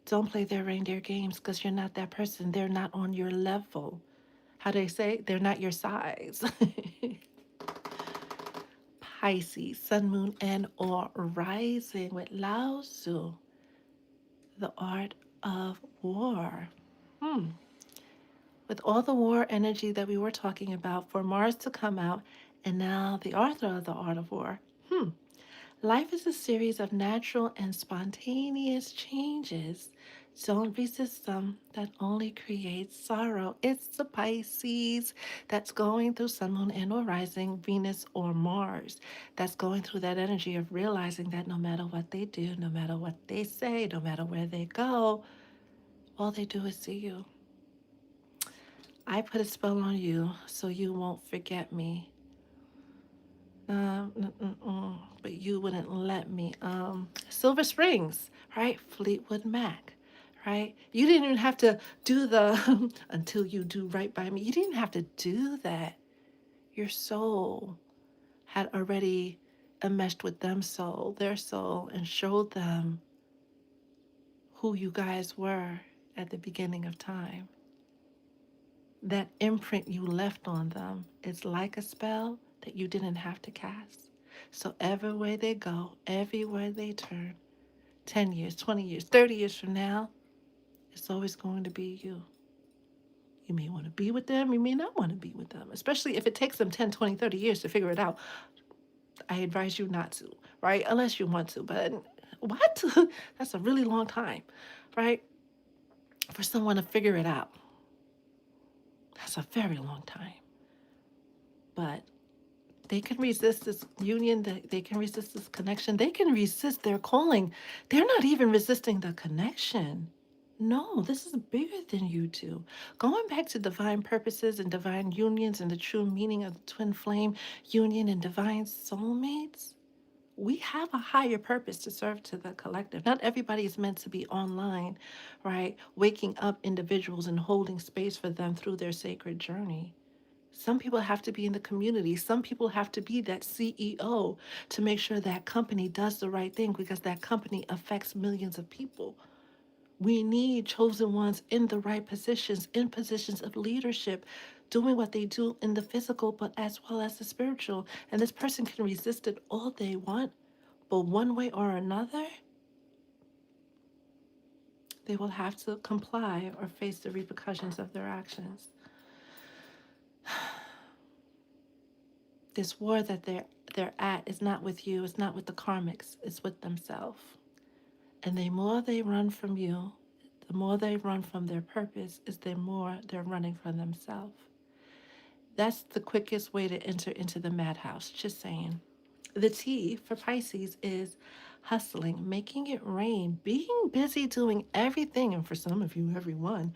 Speaker 1: don't play their reindeer games because you're not that person. They're not on your level. How do they say? They're not your size. Pisces, sun, moon, and or rising with Lao Tzu, the art of war. With all the war energy that we were talking about, for Mars to come out, and now the author of the art of war. Life is a series of natural and spontaneous changes. Don't resist them. That only creates sorrow. It's the Pisces that's going through sun, moon, and or rising, Venus or Mars. That's going through that energy of realizing that no matter what they do, no matter what they say, no matter where they go, all they do is see you. I put a spell on you so you won't forget me. But you wouldn't let me. Silver Springs, right? Fleetwood Mac, right? You didn't even have to do the until you do right by me. You didn't have to do that. Your soul had already enmeshed with their soul, and showed them who you guys were at the beginning of time. That imprint you left on them is like a spell that you didn't have to cast. So everywhere they go, everywhere they turn, 10 years, 20 years, 30 years from now, it's always going to be you. You may want to be with them, you may not want to be with them, especially if it takes them 10, 20, 30 years to figure it out. I advise you not to, right? Unless you want to, but what? That's a really long time, right? For someone to figure it out. That's a very long time. But they can resist this union, they can resist this connection, they can resist their calling. They're not even resisting the connection. No, this is bigger than you two. Going back to divine purposes and divine unions and the true meaning of the twin flame union and divine soulmates, we have a higher purpose to serve to the collective. Not everybody is meant to be online, right? Waking up individuals and holding space for them through their sacred journey. Some people have to be in the community. Some people have to be that CEO to make sure that company does the right thing because that company affects millions of people. We need chosen ones in the right positions, in positions of leadership, doing what they do in the physical, but as well as the spiritual. And this person can resist it all they want, but one way or another, they will have to comply or face the repercussions of their actions. This war that they're at is not with you, it's not with the karmics, it's with themselves. And the more they run from you, the more they run from their purpose, is the more they're running from themselves. That's the quickest way to enter into the madhouse. Just saying. The T for Pisces is hustling, making it rain, being busy doing everything, and for some of you, everyone,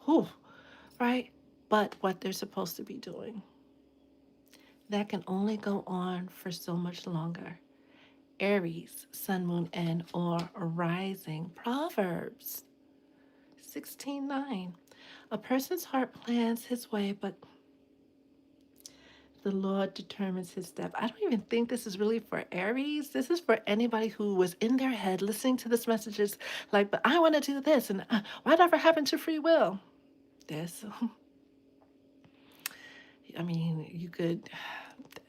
Speaker 1: whew, right? But what they're supposed to be doing. That can only go on for so much longer. Aries, Sun, Moon, and or rising. Proverbs 16:9. A person's heart plans his way, but the Lord determines his step. I don't even think this is really for Aries. This is for anybody who was in their head listening to this messages like, but I want to do this, and whatever happened to free will? This, I mean, you could,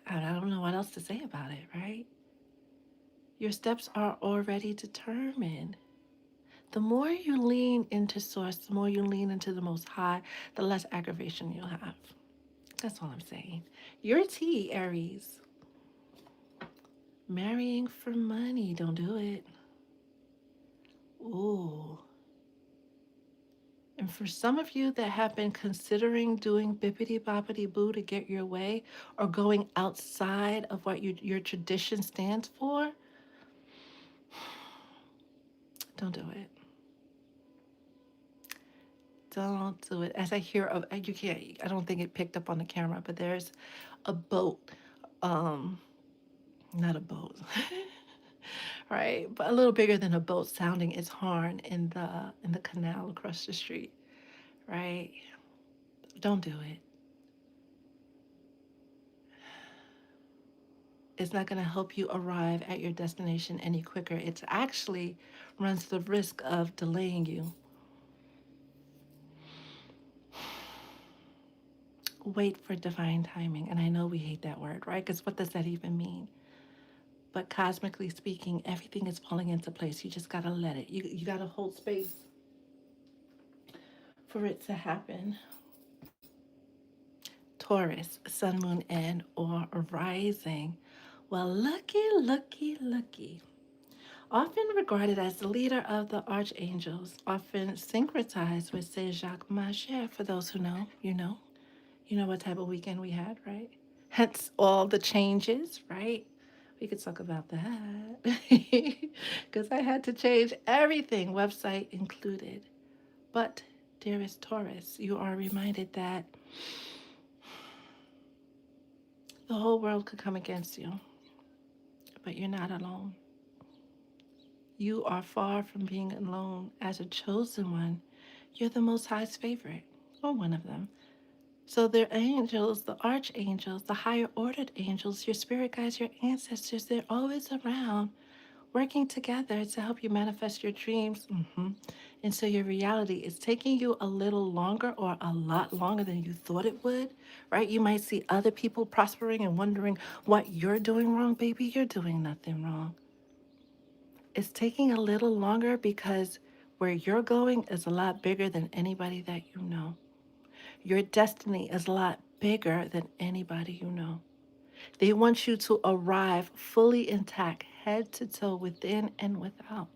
Speaker 1: I don't know what else to say about it, right? Your steps are already determined. The more you lean into source, the more you lean into the most high, the less aggravation you'll have. That's all I'm saying. Your T, Aries. Marrying for money, don't do it. Ooh. And for some of you that have been considering doing bippity boppity boo to get your way or going outside of what your tradition stands for, don't do it. Don't do it. As I hear of, you can't, I don't think it picked up on the camera, but there's a boat, um, not a boat, right? But a little bigger than a boat sounding its horn in the canal across the street, right? Don't do it. It's not going to help you arrive at your destination any quicker. It actually runs the risk of delaying you. Wait for divine timing. And I know we hate that word, right? Because what does that even mean? But cosmically speaking, everything is falling into place. You just got to let it. You got to hold space for it to happen. Taurus, sun, moon, and or rising. Well, looky, looky, looky. Often regarded as the leader of the archangels, often syncretized with Saint Jacques Macher. For those who know, you know what type of weekend we had, right? Hence all the changes, right? We could talk about that because I had to change everything, website included. But, dearest Taurus, you are reminded that the whole world could come against you, but you're not alone. You are far from being alone. As a chosen one, you're the Most High's favorite, or one of them. So the angels, the archangels, the higher ordered angels, your spirit guides, your ancestors, they're always around, working together to help you manifest your dreams And so your reality is taking you a little longer or a lot longer than you thought it would, right? You might see other people prospering and wondering what you're doing wrong. Baby, you're doing nothing wrong. It's taking a little longer because where you're going is a lot bigger than anybody that you know. Your destiny is a lot bigger than anybody you know. They want you to arrive fully intact, head to toe, within and without.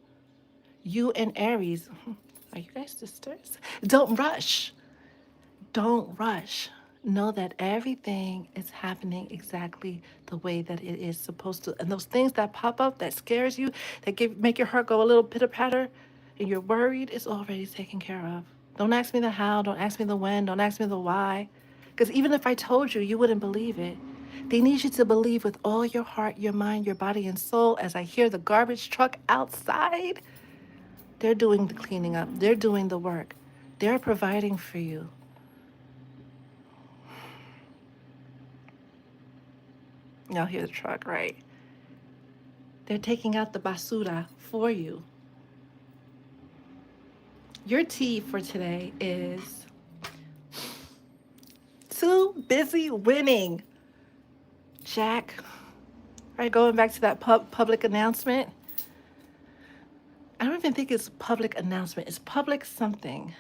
Speaker 1: You and Aries, are you guys sisters? Don't rush. Don't rush. Know that everything is happening exactly the way that it is supposed to. And those things that pop up that scares you, that make your heart go a little pitter patter, and you're worried, it's already taken care of. Don't ask me the how, don't ask me the when, don't ask me the why. Because even if I told you, you wouldn't believe it. They need you to believe with all your heart, your mind, your body, and soul. As I hear the garbage truck outside, they're doing the cleaning up, they're doing the work, they're providing for you. Y'all hear the truck, right? They're taking out the basura for you. Your tea for today is too busy winning. Jack, right? Going back to that public announcement. I don't even think it's public announcement. It's public something.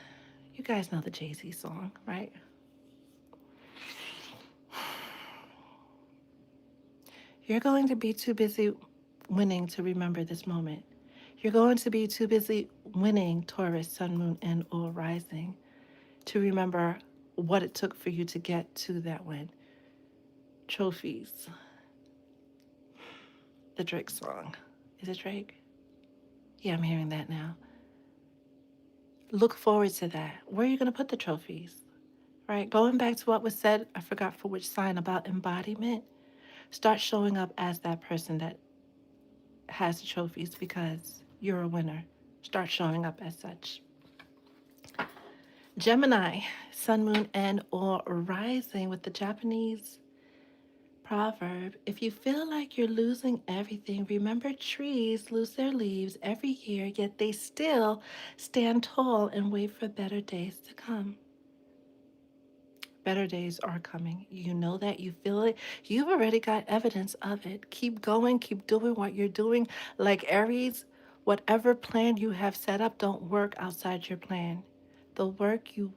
Speaker 1: You guys know the Jay-Z song, right? You're going to be too busy winning to remember this moment. You're going to be too busy winning Taurus, Sun, Moon, and or Rising to remember what it took for you to get to that win. Trophies. The Drake song. Is it Drake? Yeah, I'm hearing that now. Look forward to that. Where are you going to put the trophies? Right? Going back to what was said, I forgot for which sign about embodiment. Start showing up as that person that has the trophies because you're a winner. Start showing up as such. Gemini, Sun, Moon, and or Rising with the Japanese proverb. If you feel like you're losing everything, remember trees lose their leaves every year, yet they still stand tall and wait for better days to come. Better days are coming. You know that, you feel it. You've already got evidence of it. Keep going, keep doing what you're doing. Like Aries, whatever plan you have set up, don't work outside your plan. The work you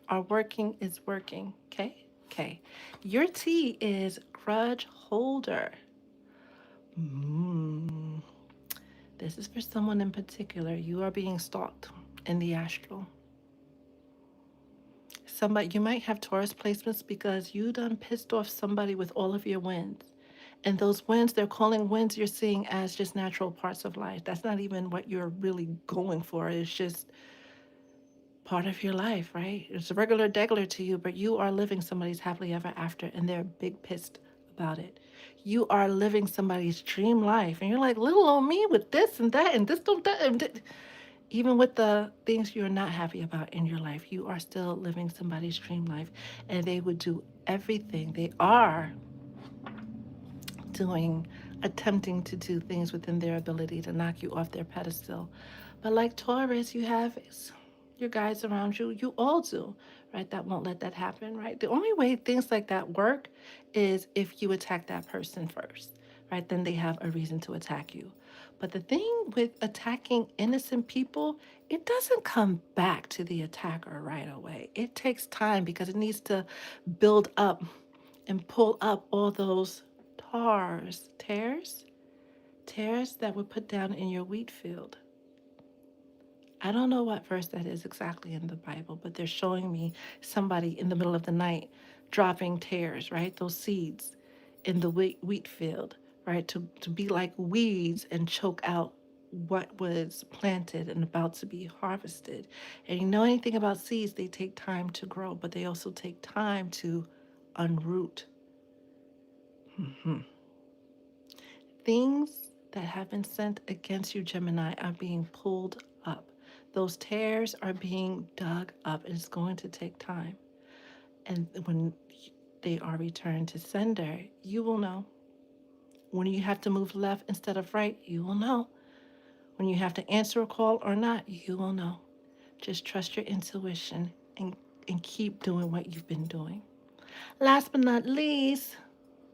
Speaker 1: are working is working. Okay? Okay. Your T is grudge holder. Mm. This is for someone in particular. You are being stalked in the astral. Somebody, you might have Taurus placements because you done pissed off somebody with all of your wins. And those wins, they're calling wins you're seeing as just natural parts of life. That's not even what you're really going for. It's just part of your life, right? It's a regular degular to you, but you are living somebody's happily ever after and they're big pissed about it. You are living somebody's dream life and you're like, little old me with this and that and this don't that and even with the things you're not happy about in your life, you are still living somebody's dream life and they would do everything. They are doing, attempting to do things within their ability to knock you off their pedestal. But like Taurus, you have your guys around you. You all do, right? That won't let that happen, right? The only way things like that work is if you attack that person first, right? Then they have a reason to attack you. But the thing with attacking innocent people, it doesn't come back to the attacker right away. It takes time because it needs to build up and pull up all those tears that were put down in your wheat field. I don't know what verse that is exactly in the Bible, but they're showing me somebody in the middle of the night dropping tares, right? Those seeds in the wheat field, right? To be like weeds and choke out what was planted and about to be harvested. And you know anything about seeds, they take time to grow, but they also take time to unroot. Mm-hmm. Things that have been sent against you, Gemini, are being pulled up. Those tears are being dug up, and it's going to take time. And when they are returned to sender, you will know. When you have to move left instead of right, you will know. When you have to answer a call or not, you will know. Just trust your intuition and keep doing what you've been doing. Last but not least,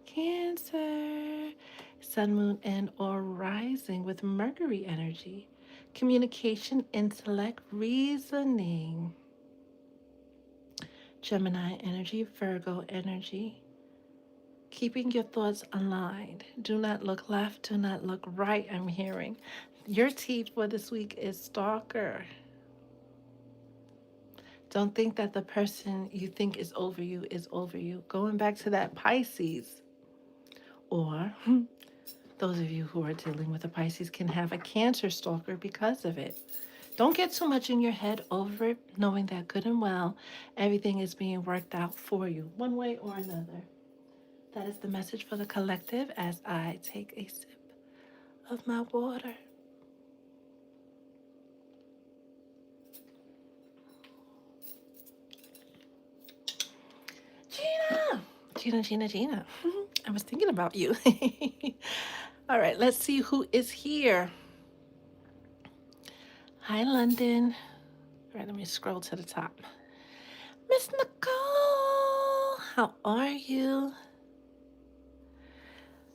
Speaker 1: Cancer. Sun, moon, and or rising with Mercury energy. Communication, intellect, reasoning. Gemini energy, Virgo energy. Keeping your thoughts aligned. Do not look left, do not look right, I'm hearing. Your teeth for this week is stalker. Don't think that the person you think is over you is over you. Going back to that Pisces, or those of you who are dealing with a Pisces can have a Cancer stalker because of it. Don't get too much in your head over it, knowing that good and well, everything is being worked out for you, one way or another. That is the message for the collective as I take a sip of my water. Gina! Gina. I was thinking about you. All right, let's see who is here. Hi, London. All right, let me scroll to the top. Miss Nicole, how are you?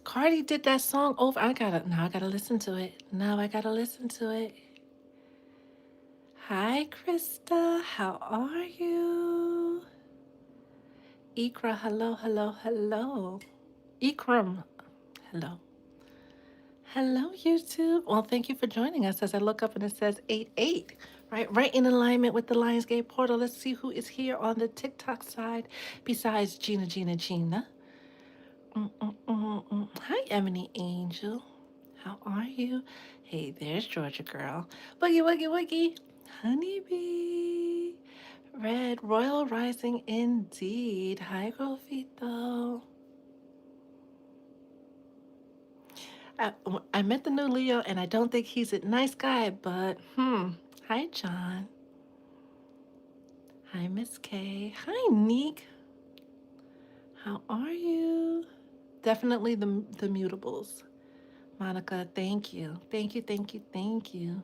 Speaker 1: Cardi did that song over. I gotta listen to it. Now I gotta listen to it. Hi, Krista, how are you? Ikra, hello. Ikram, hello. Hello, YouTube. Well, thank you for joining us as I look up and it says 8-8, right in alignment with the Lionsgate portal. Let's see who is here on the TikTok side besides Gina. Hi, Emily Angel. How are you? Hey, there's Georgia girl. Woogie. Honeybee. Red Royal Rising indeed. Hi, Grofito. I, I met the new Leo and I don't think he's a nice guy, but Hi, John. Hi, Miss K. Hi, Neek. How are you? Definitely the mutables. Monica, thank you. Thank you.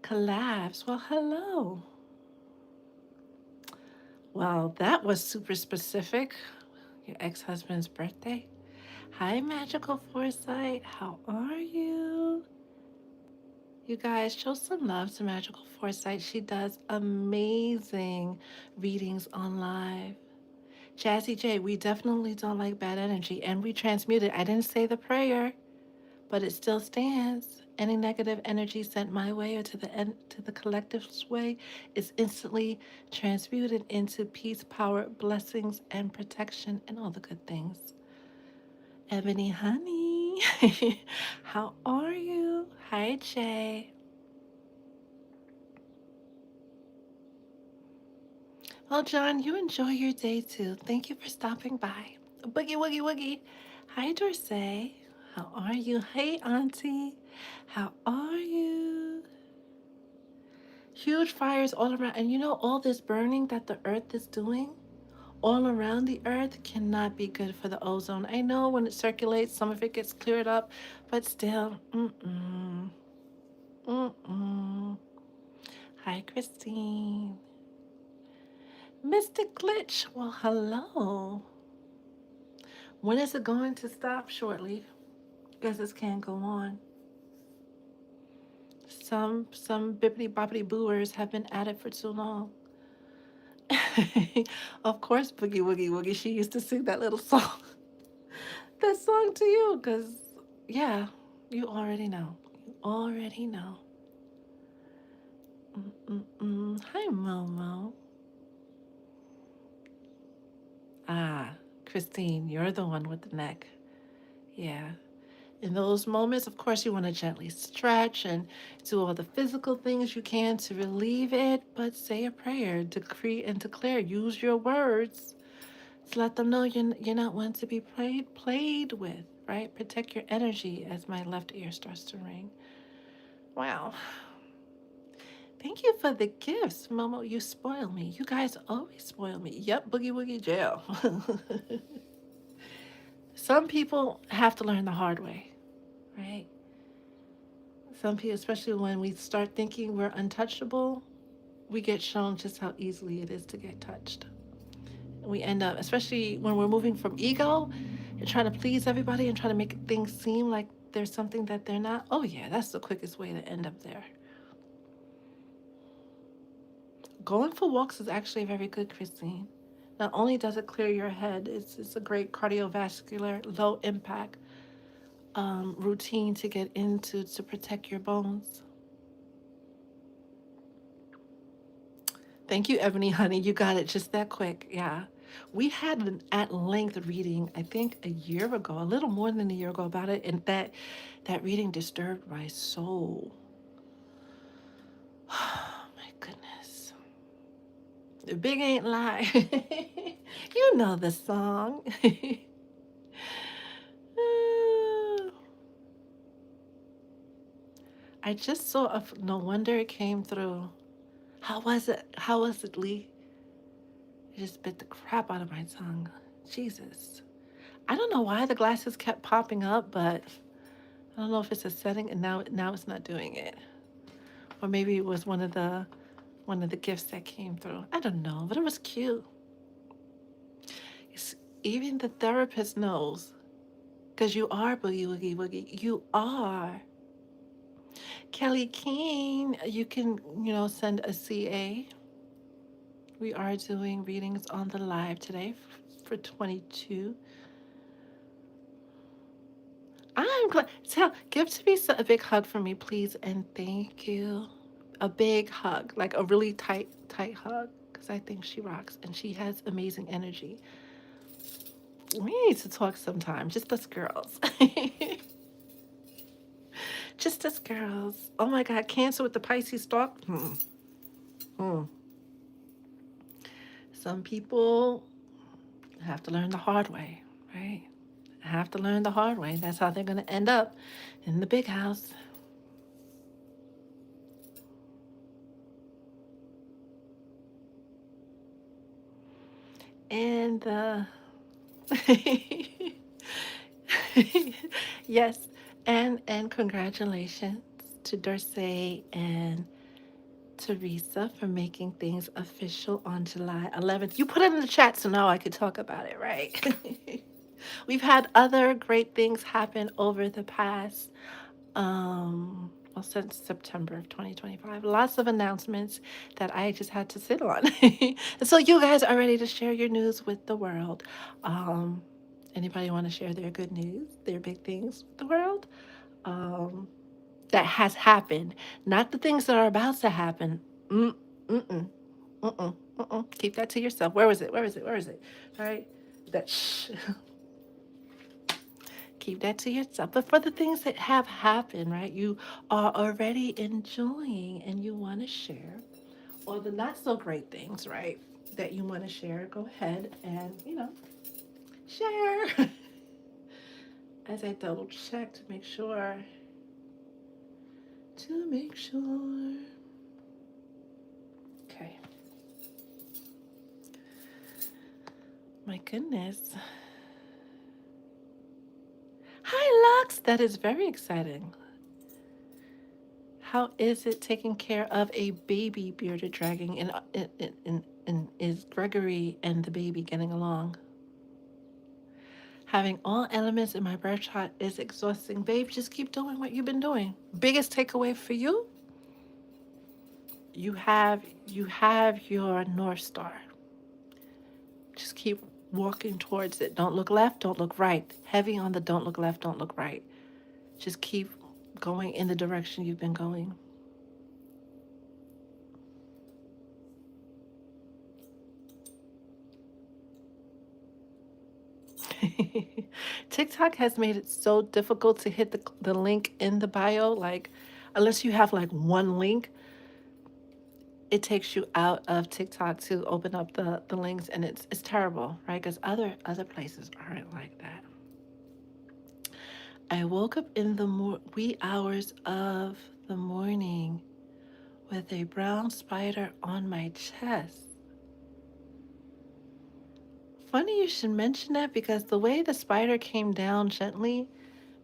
Speaker 1: Collabs. Well, hello. Well, that was super specific. Your ex husband's birthday. Hi, Magical Foresight. How are you? You guys, show some love to Magical Foresight. She does amazing readings on live. Jazzy J, we definitely don't like bad energy and we transmute it. I didn't say the prayer, but it still stands. Any negative energy sent my way or to the collective's way is instantly transmuted into peace, power, blessings, and protection, and all the good things. Ebony Honey, how are you? Hi, Jay. Well, John, you enjoy your day too. Thank you for stopping by. Woogie. Hi, Dorsey. How are you? Hey, Auntie. How are you? Huge fires all around. And you know, all this burning that the earth is doing all around the earth cannot be good for the ozone. I know when it circulates, some of it gets cleared up, but still, mm-mm. Hi, Christine. Mystic Glitch. Well, hello. When is it going to stop? Shortly, because this can't go on. Some bippity boppity booers have been at it for too long. Of course, Boogie. She used to sing that little song, that song to you, because yeah, you already know. You already know. Hi, Momo. Ah, Christine, you're the one with the neck. Yeah. In those moments, of course, you want to gently stretch and do all the physical things you can to relieve it, but say a prayer, decree and declare. Use your words to let them know you're not one to be played with, right? Protect your energy as my left ear starts to ring. Wow. Thank you for the gifts, Momo. You spoil me. You guys always spoil me. Yep, boogie jail. Some people have to learn the hard way, right? Some people, especially when we start thinking we're untouchable, we get shown just how easily it is to get touched. We end up, especially when we're moving from ego and trying to please everybody and trying to make things seem like there's something that they're not. Oh, yeah, that's the quickest way to end up there. Going for walks is actually very good, Christine. Not only does it clear your head, it's a great cardiovascular, low impact routine to get into to protect your bones. Thank you, Ebony Honey. You got it just that quick. Yeah. We had an at length reading, I think a year ago, a little more than a year ago about it, and that reading disturbed my soul. Oh my goodness. The big ain't lie. You know the song. I just saw a no wonder it came through. How was it? How was it, Lee? It just bit the crap out of my tongue. Jesus. I don't know why the glasses kept popping up, but I don't know if it's a setting and now it's not doing it. Or maybe it was one of the gifts that came through. I don't know, but it was cute. It's, even the therapist knows. Because you are Boogie Woogie Woogie. You are. Kelly Keene, you can, send a CA. We are doing readings on the live today for 22. I'm glad. Tell, give Teresa a big hug for me, please, and thank you. A big hug, like a really tight, tight hug, because I think she rocks and she has amazing energy. We need to talk sometime, just us girls. Just us girls. Oh my God, Cancer with the Pisces stalk. Hmm. Some people have to learn the hard way, right? Have to learn the hard way. That's how they're going to end up in the big house. And yes, and congratulations to Dorsey and Teresa for making things official on July 11th. You put it in the chat so now I could talk about it, right? We've had other great things happen over the past well, since September of 2025. Lots of announcements that I just had to sit on. And so you guys are ready to share your news with the world. Um, Anybody want to share their good news, their big things with the world? Um, that has happened, not the things that are about to happen. Mm-mm. Mm-mm. Mm-mm. Keep that to yourself. Where was it? Where is it? Where is it? All right. That shh. Keep that to yourself. But for the things that have happened, right, you are already enjoying and you want to share, or the not so great things, right, that you want to share, go ahead and, share. As I double check to make sure. To make sure. Okay. My goodness. Hi, Lux. That is very exciting. How is it taking care of a baby bearded dragon? And is Gregory and the baby getting along? Having all elements in my birth chart is exhausting. Babe, just keep doing what you've been doing. Biggest takeaway for you, you have your North Star. Just keep walking towards it. Don't look left, don't look right. Heavy on the don't look left, don't look right. Just keep going in the direction you've been going. TikTok has made it so difficult to hit the link in the bio. Like, unless you have like one link, it takes you out of TikTok to open up the links, and it's terrible, right? Because other places aren't like that. I woke up in the wee hours of the morning with a brown spider on my chest. Funny you should mention that because the way the spider came down gently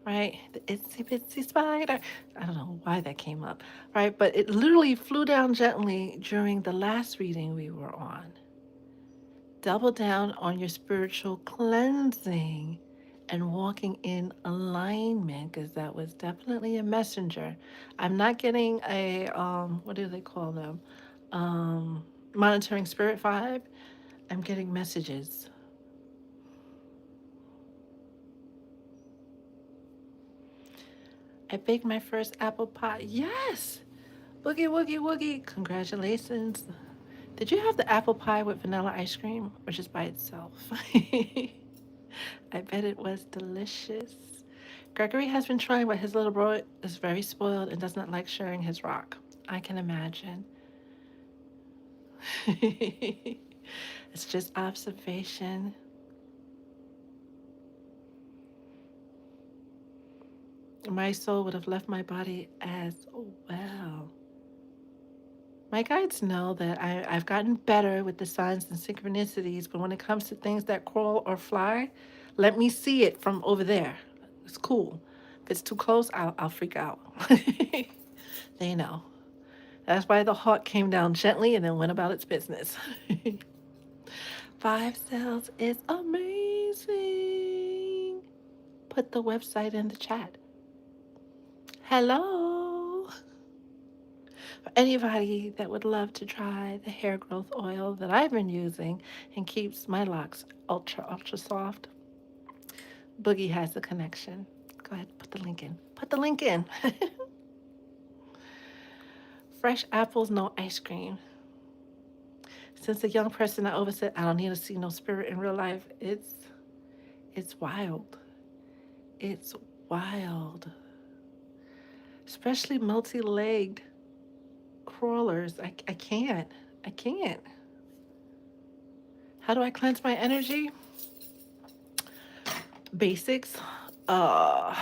Speaker 1: right? The itsy bitsy spider. I don't know why that came up, right? But it literally flew down gently during the last reading we were on. Double down on your spiritual cleansing and walking in alignment, because that was definitely a messenger. I'm not getting a what do they call them? Um, monitoring spirit vibe. I'm getting messages. I baked my first apple pie. Yes, boogie woogie woogie. Congratulations. Did you have the apple pie with vanilla ice cream or just by itself? I bet it was delicious. Gregory has been trying, but his little bro is very spoiled and does not like sharing his rock. I can imagine. It's just observation. My soul would have left my body as well. My guides know that I've gotten better with the signs and synchronicities, but when it comes to things that crawl or fly, let me see it from over there. It's cool. If it's too close, I'll freak out. They know. That's why the hawk came down gently and then went about its business. 5 cells is amazing. Put the website in the chat. Hello. For anybody that would love to try the hair growth oil that I've been using and keeps my locks ultra, ultra soft, Boogie has the connection. Go ahead, put the link in. Put the link in. Fresh apples, no ice cream. Since a young person, I always said I don't need to see no spirit in real life. It's wild. It's wild. Especially multi-legged crawlers. I can't. I can't. How do I cleanse my energy? Basics. Uh,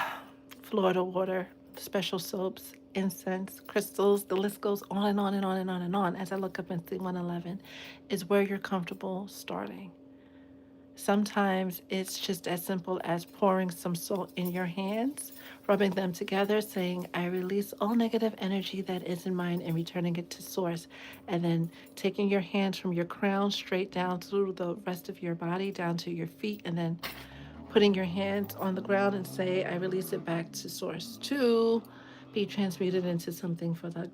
Speaker 1: Florida water, special soaps, incense, crystals. The list goes on and on and on and on and on. As I look up and see 111, is where you're comfortable starting. Sometimes it's just as simple as pouring some salt in your hands, rubbing them together, saying, I release all negative energy that isn't mine and returning it to source. And then taking your hands from your crown straight down through the rest of your body, down to your feet, and then putting your hands on the ground and say, I release it back to source to be transmuted into something for the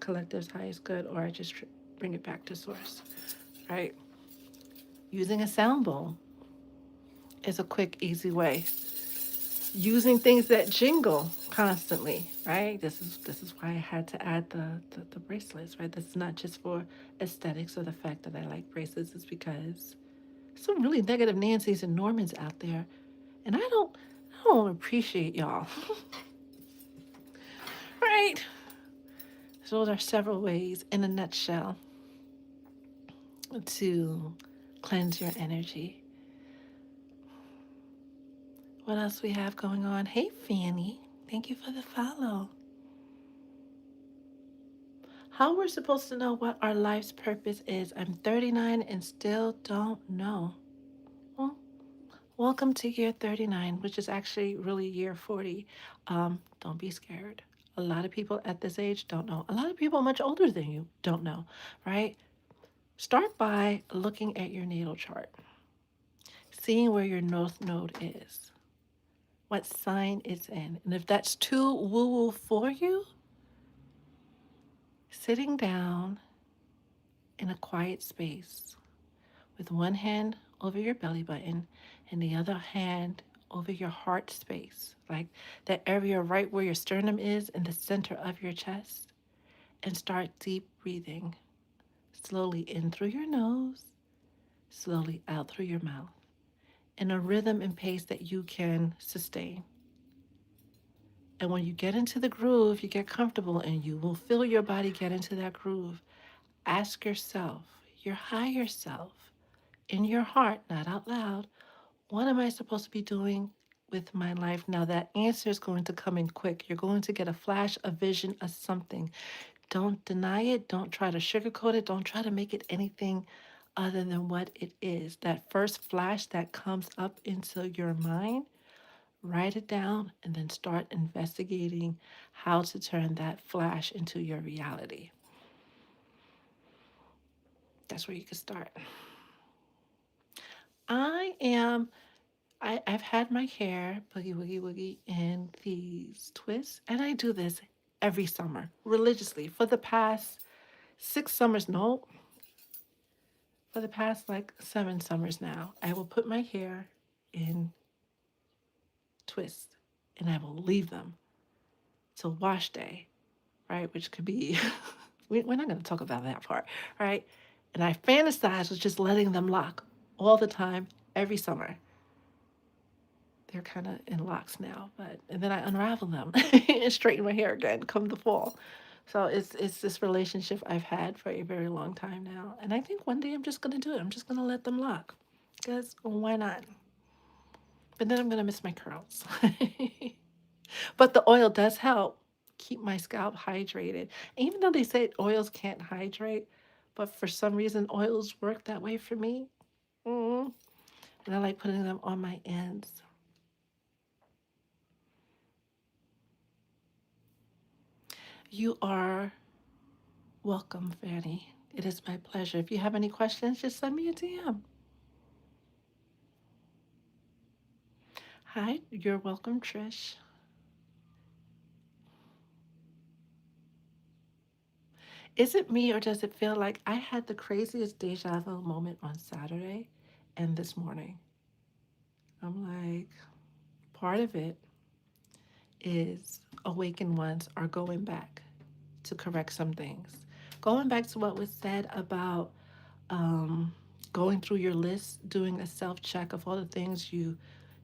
Speaker 1: collective's highest good, or I just bring it back to source, right? Using a sound bowl is a quick, easy way. Using things that jingle constantly, right? This is why I had to add the bracelets, right? This is not just for aesthetics or the fact that I like bracelets. It's because some really negative Nancy's and Normans out there, and I don't appreciate y'all, right? So those are several ways, in a nutshell, to cleanse your energy. What else we have going on? Hey, Fanny, thank you for the follow. How we're supposed to know what our life's purpose is. I'm 39 and still don't know. Well, welcome to year 39, which is actually really year 40. Don't be scared. A lot of people at this age don't know. A lot of people much older than you don't know, right? Start by looking at your natal chart, seeing where your north node is, what sign it's in. And if that's too woo woo for you, sitting down in a quiet space with one hand over your belly button and the other hand over your heart space, like that area right where your sternum is in the center of your chest, and start deep breathing. Slowly in through your nose, slowly out through your mouth, in a rhythm and pace that you can sustain. And when you get into the groove, you get comfortable and you will feel your body get into that groove. Ask yourself, your higher self, in your heart, not out loud, what am I supposed to be doing with my life now? That answer is going to come in quick. You're going to get a flash, a vision of something. Don't deny it. Don't try to sugarcoat it. Don't try to make it anything other than what it is. That first flash that comes up into your mind, write it down, and then start investigating how to turn that flash into your reality. That's where you can start. I am I've had my hair boogie woogie woogie in these twists, and I do this every summer religiously for the past 6 summers. No, for the past like 7 summers now. I will put my hair in twists, and I will leave them till wash day, right? Which could be we're not going to talk about that part, right? And I fantasize with just letting them lock all the time, every summer. They're kind of in locks now, but and then I unravel them and straighten my hair again come the fall. So it's this relationship I've had for a very long time now, and I think one day I'm just gonna do it. I'm just gonna let them lock, because why not? But then I'm gonna miss my curls. But the oil does help keep my scalp hydrated. Even though they say oils can't hydrate, but for some reason oils work that way for me. Mm. And I like putting them on my ends. You are welcome, Fanny. It is my pleasure. If you have any questions, just send me a DM. Hi, you're welcome, Trish. Is it me or does it feel like I had the craziest deja vu moment on Saturday and this morning? I'm like, part of it is awakened ones are going back to correct some things. Going back to what was said about um, going through your list, doing a self check of all the things you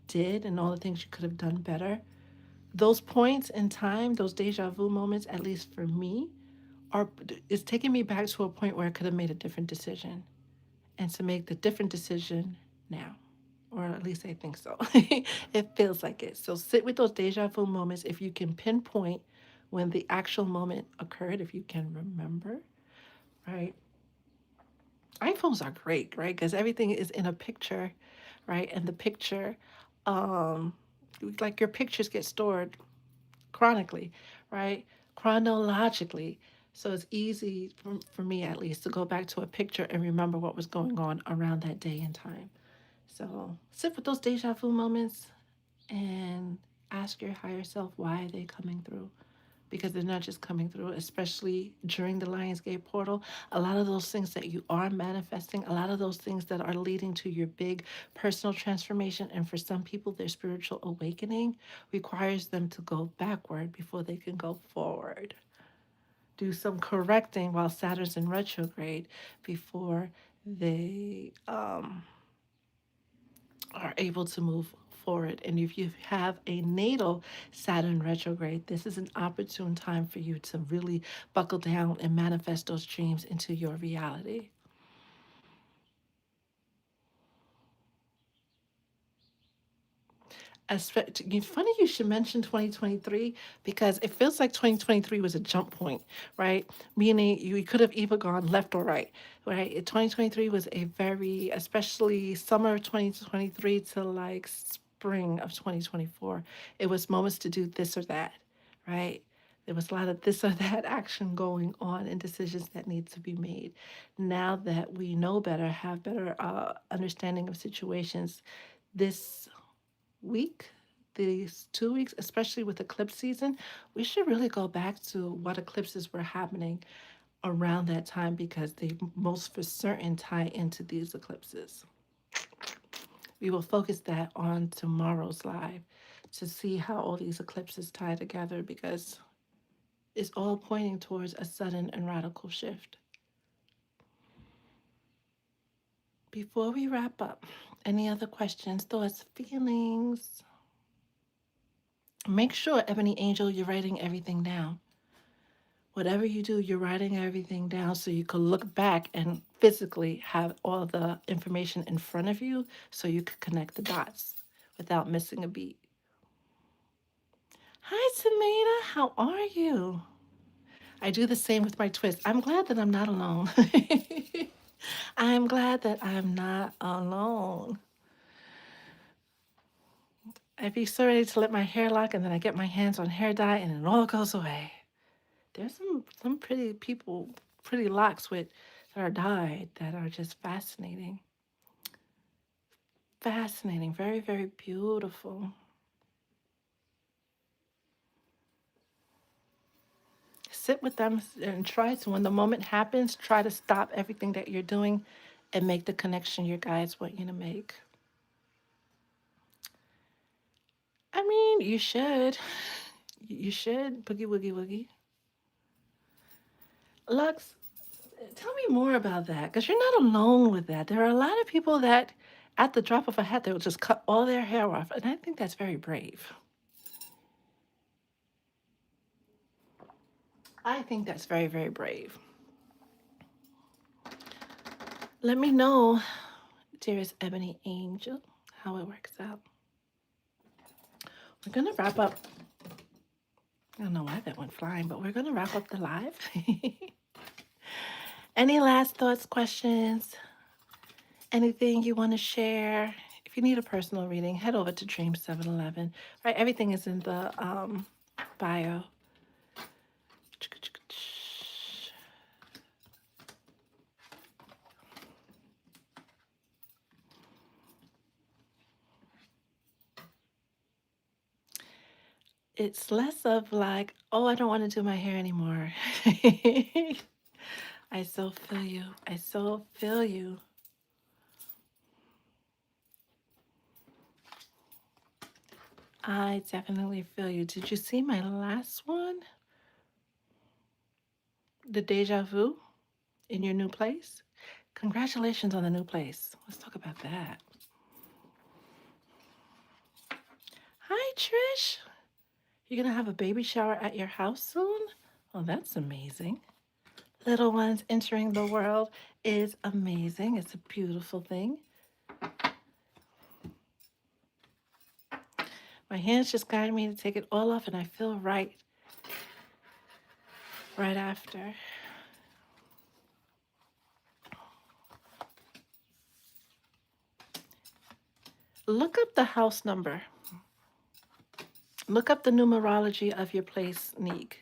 Speaker 1: did and all the things you could have done better. Those points in time, those deja vu moments, at least for me, are is taking me back to a point where I could have made a different decision, and to make the different decision now, or at least I think so. It feels like it. So sit with those deja vu moments if you can pinpoint when the actual moment occurred, if you can remember, right? iPhones are great, right? Because everything is in a picture, right? And the picture, um, like your pictures get stored chronically, right? Chronologically. So it's easy for me at least to go back to a picture and remember what was going on around that day and time. So sit with those deja vu moments and ask your higher self why are they coming through, because they're not just coming through, especially during the Lionsgate portal. A lot of those things that you are manifesting, a lot of those things that are leading to your big personal transformation, and for some people, their spiritual awakening requires them to go backward before they can go forward. Do some correcting while Saturn's in retrograde before they are able to move forward. And if you have a natal Saturn retrograde, this is an opportune time for you to really buckle down and manifest those dreams into your reality. Funny you should mention 2023, because it feels like 2023 was a jump point, right? Meaning you could have either gone left or right, right? 2023 was a very, especially summer of 2023 to like spring of 2024. It was moments to do this or that, right? There was a lot of this or that action going on and decisions that need to be made. Now that we know better, have better understanding of situations, this week, these 2 weeks, especially with eclipse season, we should really go back to what eclipses were happening around that time, because they most for certain tie into these eclipses. We will focus that on tomorrow's live to see how all these eclipses tie together, because it's all pointing towards a sudden and radical shift. Before we wrap up, any other questions, thoughts, feelings? Make sure, Ebony Angel, you're writing everything down. Whatever you do, you're writing everything down so you could look back and physically have all the information in front of you so you could connect the dots without missing a beat. Hi, Tamina. How are you? I do the same with my twist. I'm glad that I'm not alone. I'm glad that I'm not alone. I'd be so ready to let my hair lock, and then I get my hands on hair dye, and it all goes away. There's some pretty people, pretty locks with that are dyed that are just fascinating. Fascinating, very, very beautiful. Sit with them and try to, when the moment happens, try to stop everything that you're doing and make the connection your guides want you to make. I mean, you should. You should. Boogie, woogie, woogie. Lux, tell me more about that, because you're not alone with that. There are a lot of people that, at the drop of a hat, they will just cut all their hair off, and I think that's very brave. I think that's very, very brave. Let me know, dearest Ebony Angel, how it works out. We're going to wrap up. I don't know why that went flying, but we're going to wrap up the live. Any last thoughts, questions, anything you want to share? If you need a personal reading, head over to Dream 711. Right, everything is in the bio. It's less of like, oh, I don't want to do my hair anymore. I so feel you. I so feel you. I definitely feel you. Did you see my last one? The deja vu in your new place? Congratulations on the new place. Let's talk about that. Hi, Trish. You're going to have a baby shower at your house soon? Oh, that's amazing. Little ones entering the world is amazing. It's a beautiful thing. My hands just guided me to take it all off, and I feel right after. Look up the house number. Look up the numerology of your place, Neek.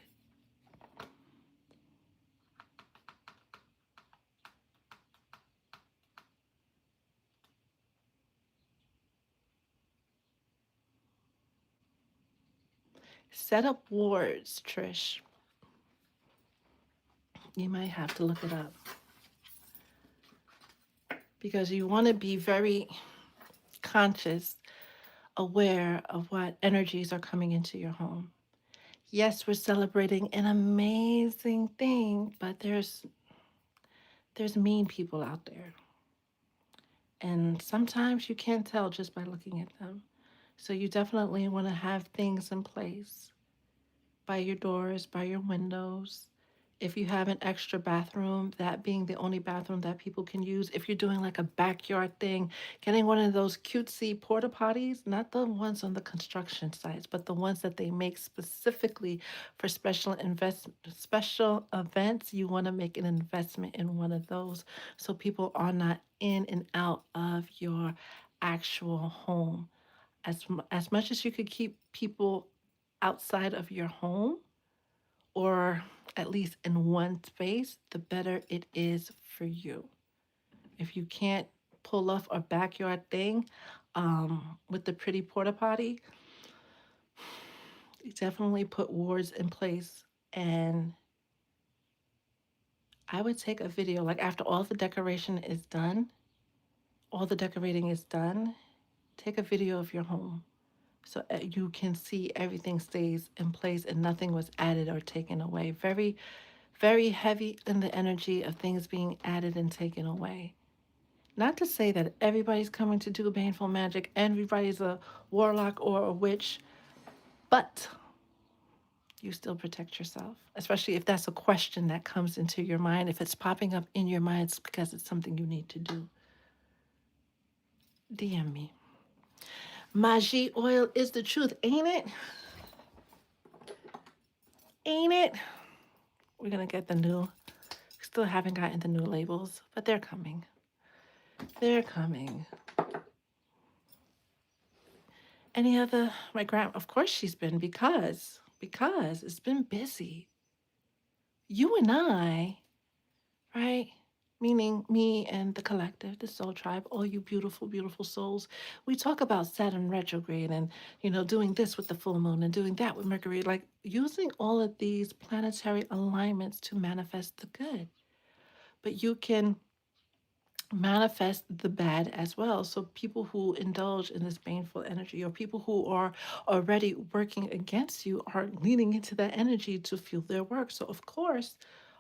Speaker 1: Set up wards, Trish. You might have to look it up. Because you want to be very conscious, aware of what energies are coming into your home. Yes, we're celebrating an amazing thing, but there's mean people out there. And sometimes you can't tell just by looking at them. So you definitely want to have things in place by your doors, by your windows. If you have an extra bathroom, that being the only bathroom that people can use. If you're doing like a backyard thing, getting one of those cutesy porta potties, not the ones on the construction sites, but the ones that they make specifically for special events. You want to make an investment in one of those so people are not in and out of your actual home. As much as you could keep people outside of your home, or at least in one space, the better it is for you. If you can't pull off a backyard thing with the pretty porta potty, you definitely put wards in place. And I would take a video, like after all the decoration is done, all the decorating is done, take a video of your home so you can see everything stays in place and nothing was added or taken away. Very, very heavy in the energy of things being added and taken away. Not to say that everybody's coming to do baneful magic, everybody's a warlock or a witch, but you still protect yourself, especially if that's a question that comes into your mind. If it's popping up in your mind, it's because it's something you need to do. DM me. Magie oil is the truth, ain't it? Ain't it? We're going to get the new, still haven't gotten the new labels, but they're coming. They're coming. Any other? My grand, of course she's been because it's been busy. You and I, right? Meaning me and the collective, the soul tribe, all you beautiful, beautiful souls. We talk about Saturn retrograde and, doing this with the full moon and doing that with Mercury, like using all of these planetary alignments to manifest the good. But you can manifest the bad as well. So people who indulge in this baneful energy or people who are already working against you are leaning into that energy to fuel their work. So of course,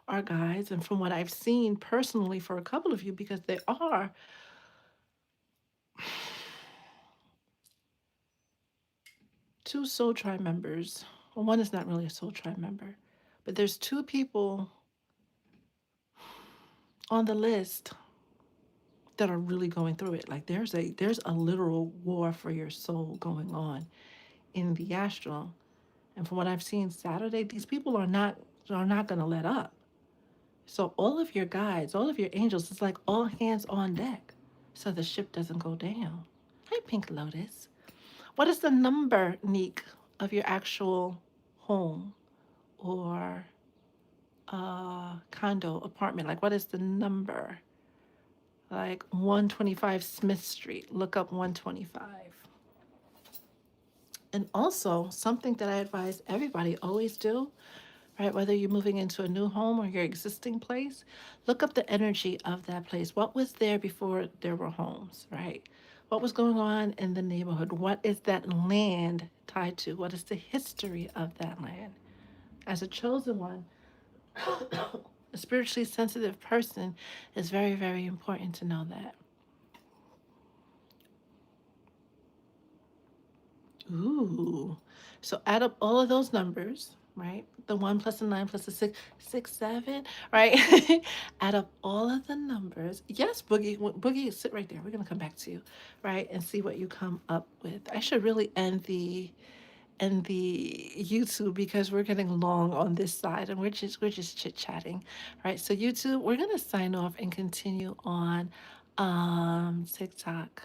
Speaker 1: our guides, and from what I've seen personally for a couple of you, because they are two soul tribe members. Well, one is not really a soul tribe member, but there's two people on the list that are really going through it. Like there's a literal war for your soul going on in the astral. And from what I've seen Saturday, these people are not going to let up. So all of your guides, all of your angels, it's like all hands on deck, so the ship doesn't go down. Hi, Pink Lotus. What is the number, Neek, of your actual home or condo apartment? Like, what is the number? Like 125 Smith Street. Look up 125. And also, something that I advise everybody always do, right? Whether you're moving into a new home or your existing place, look up the energy of that place. What was there before there were homes, right? What was going on in the neighborhood? What is that land tied to? What is the history of that land? As a chosen one, a spiritually sensitive person, is very, very important to know that. Ooh. So add up all of those numbers, right? The one plus the nine plus the six, six, seven, right? Add up all of the numbers. Yes, Boogie, Boogie, sit right there. We're gonna come back to you, right? And see what you come up with. I should really end the YouTube because we're getting long on this side and we're just chit chatting, right? So YouTube, we're gonna sign off and continue on TikTok.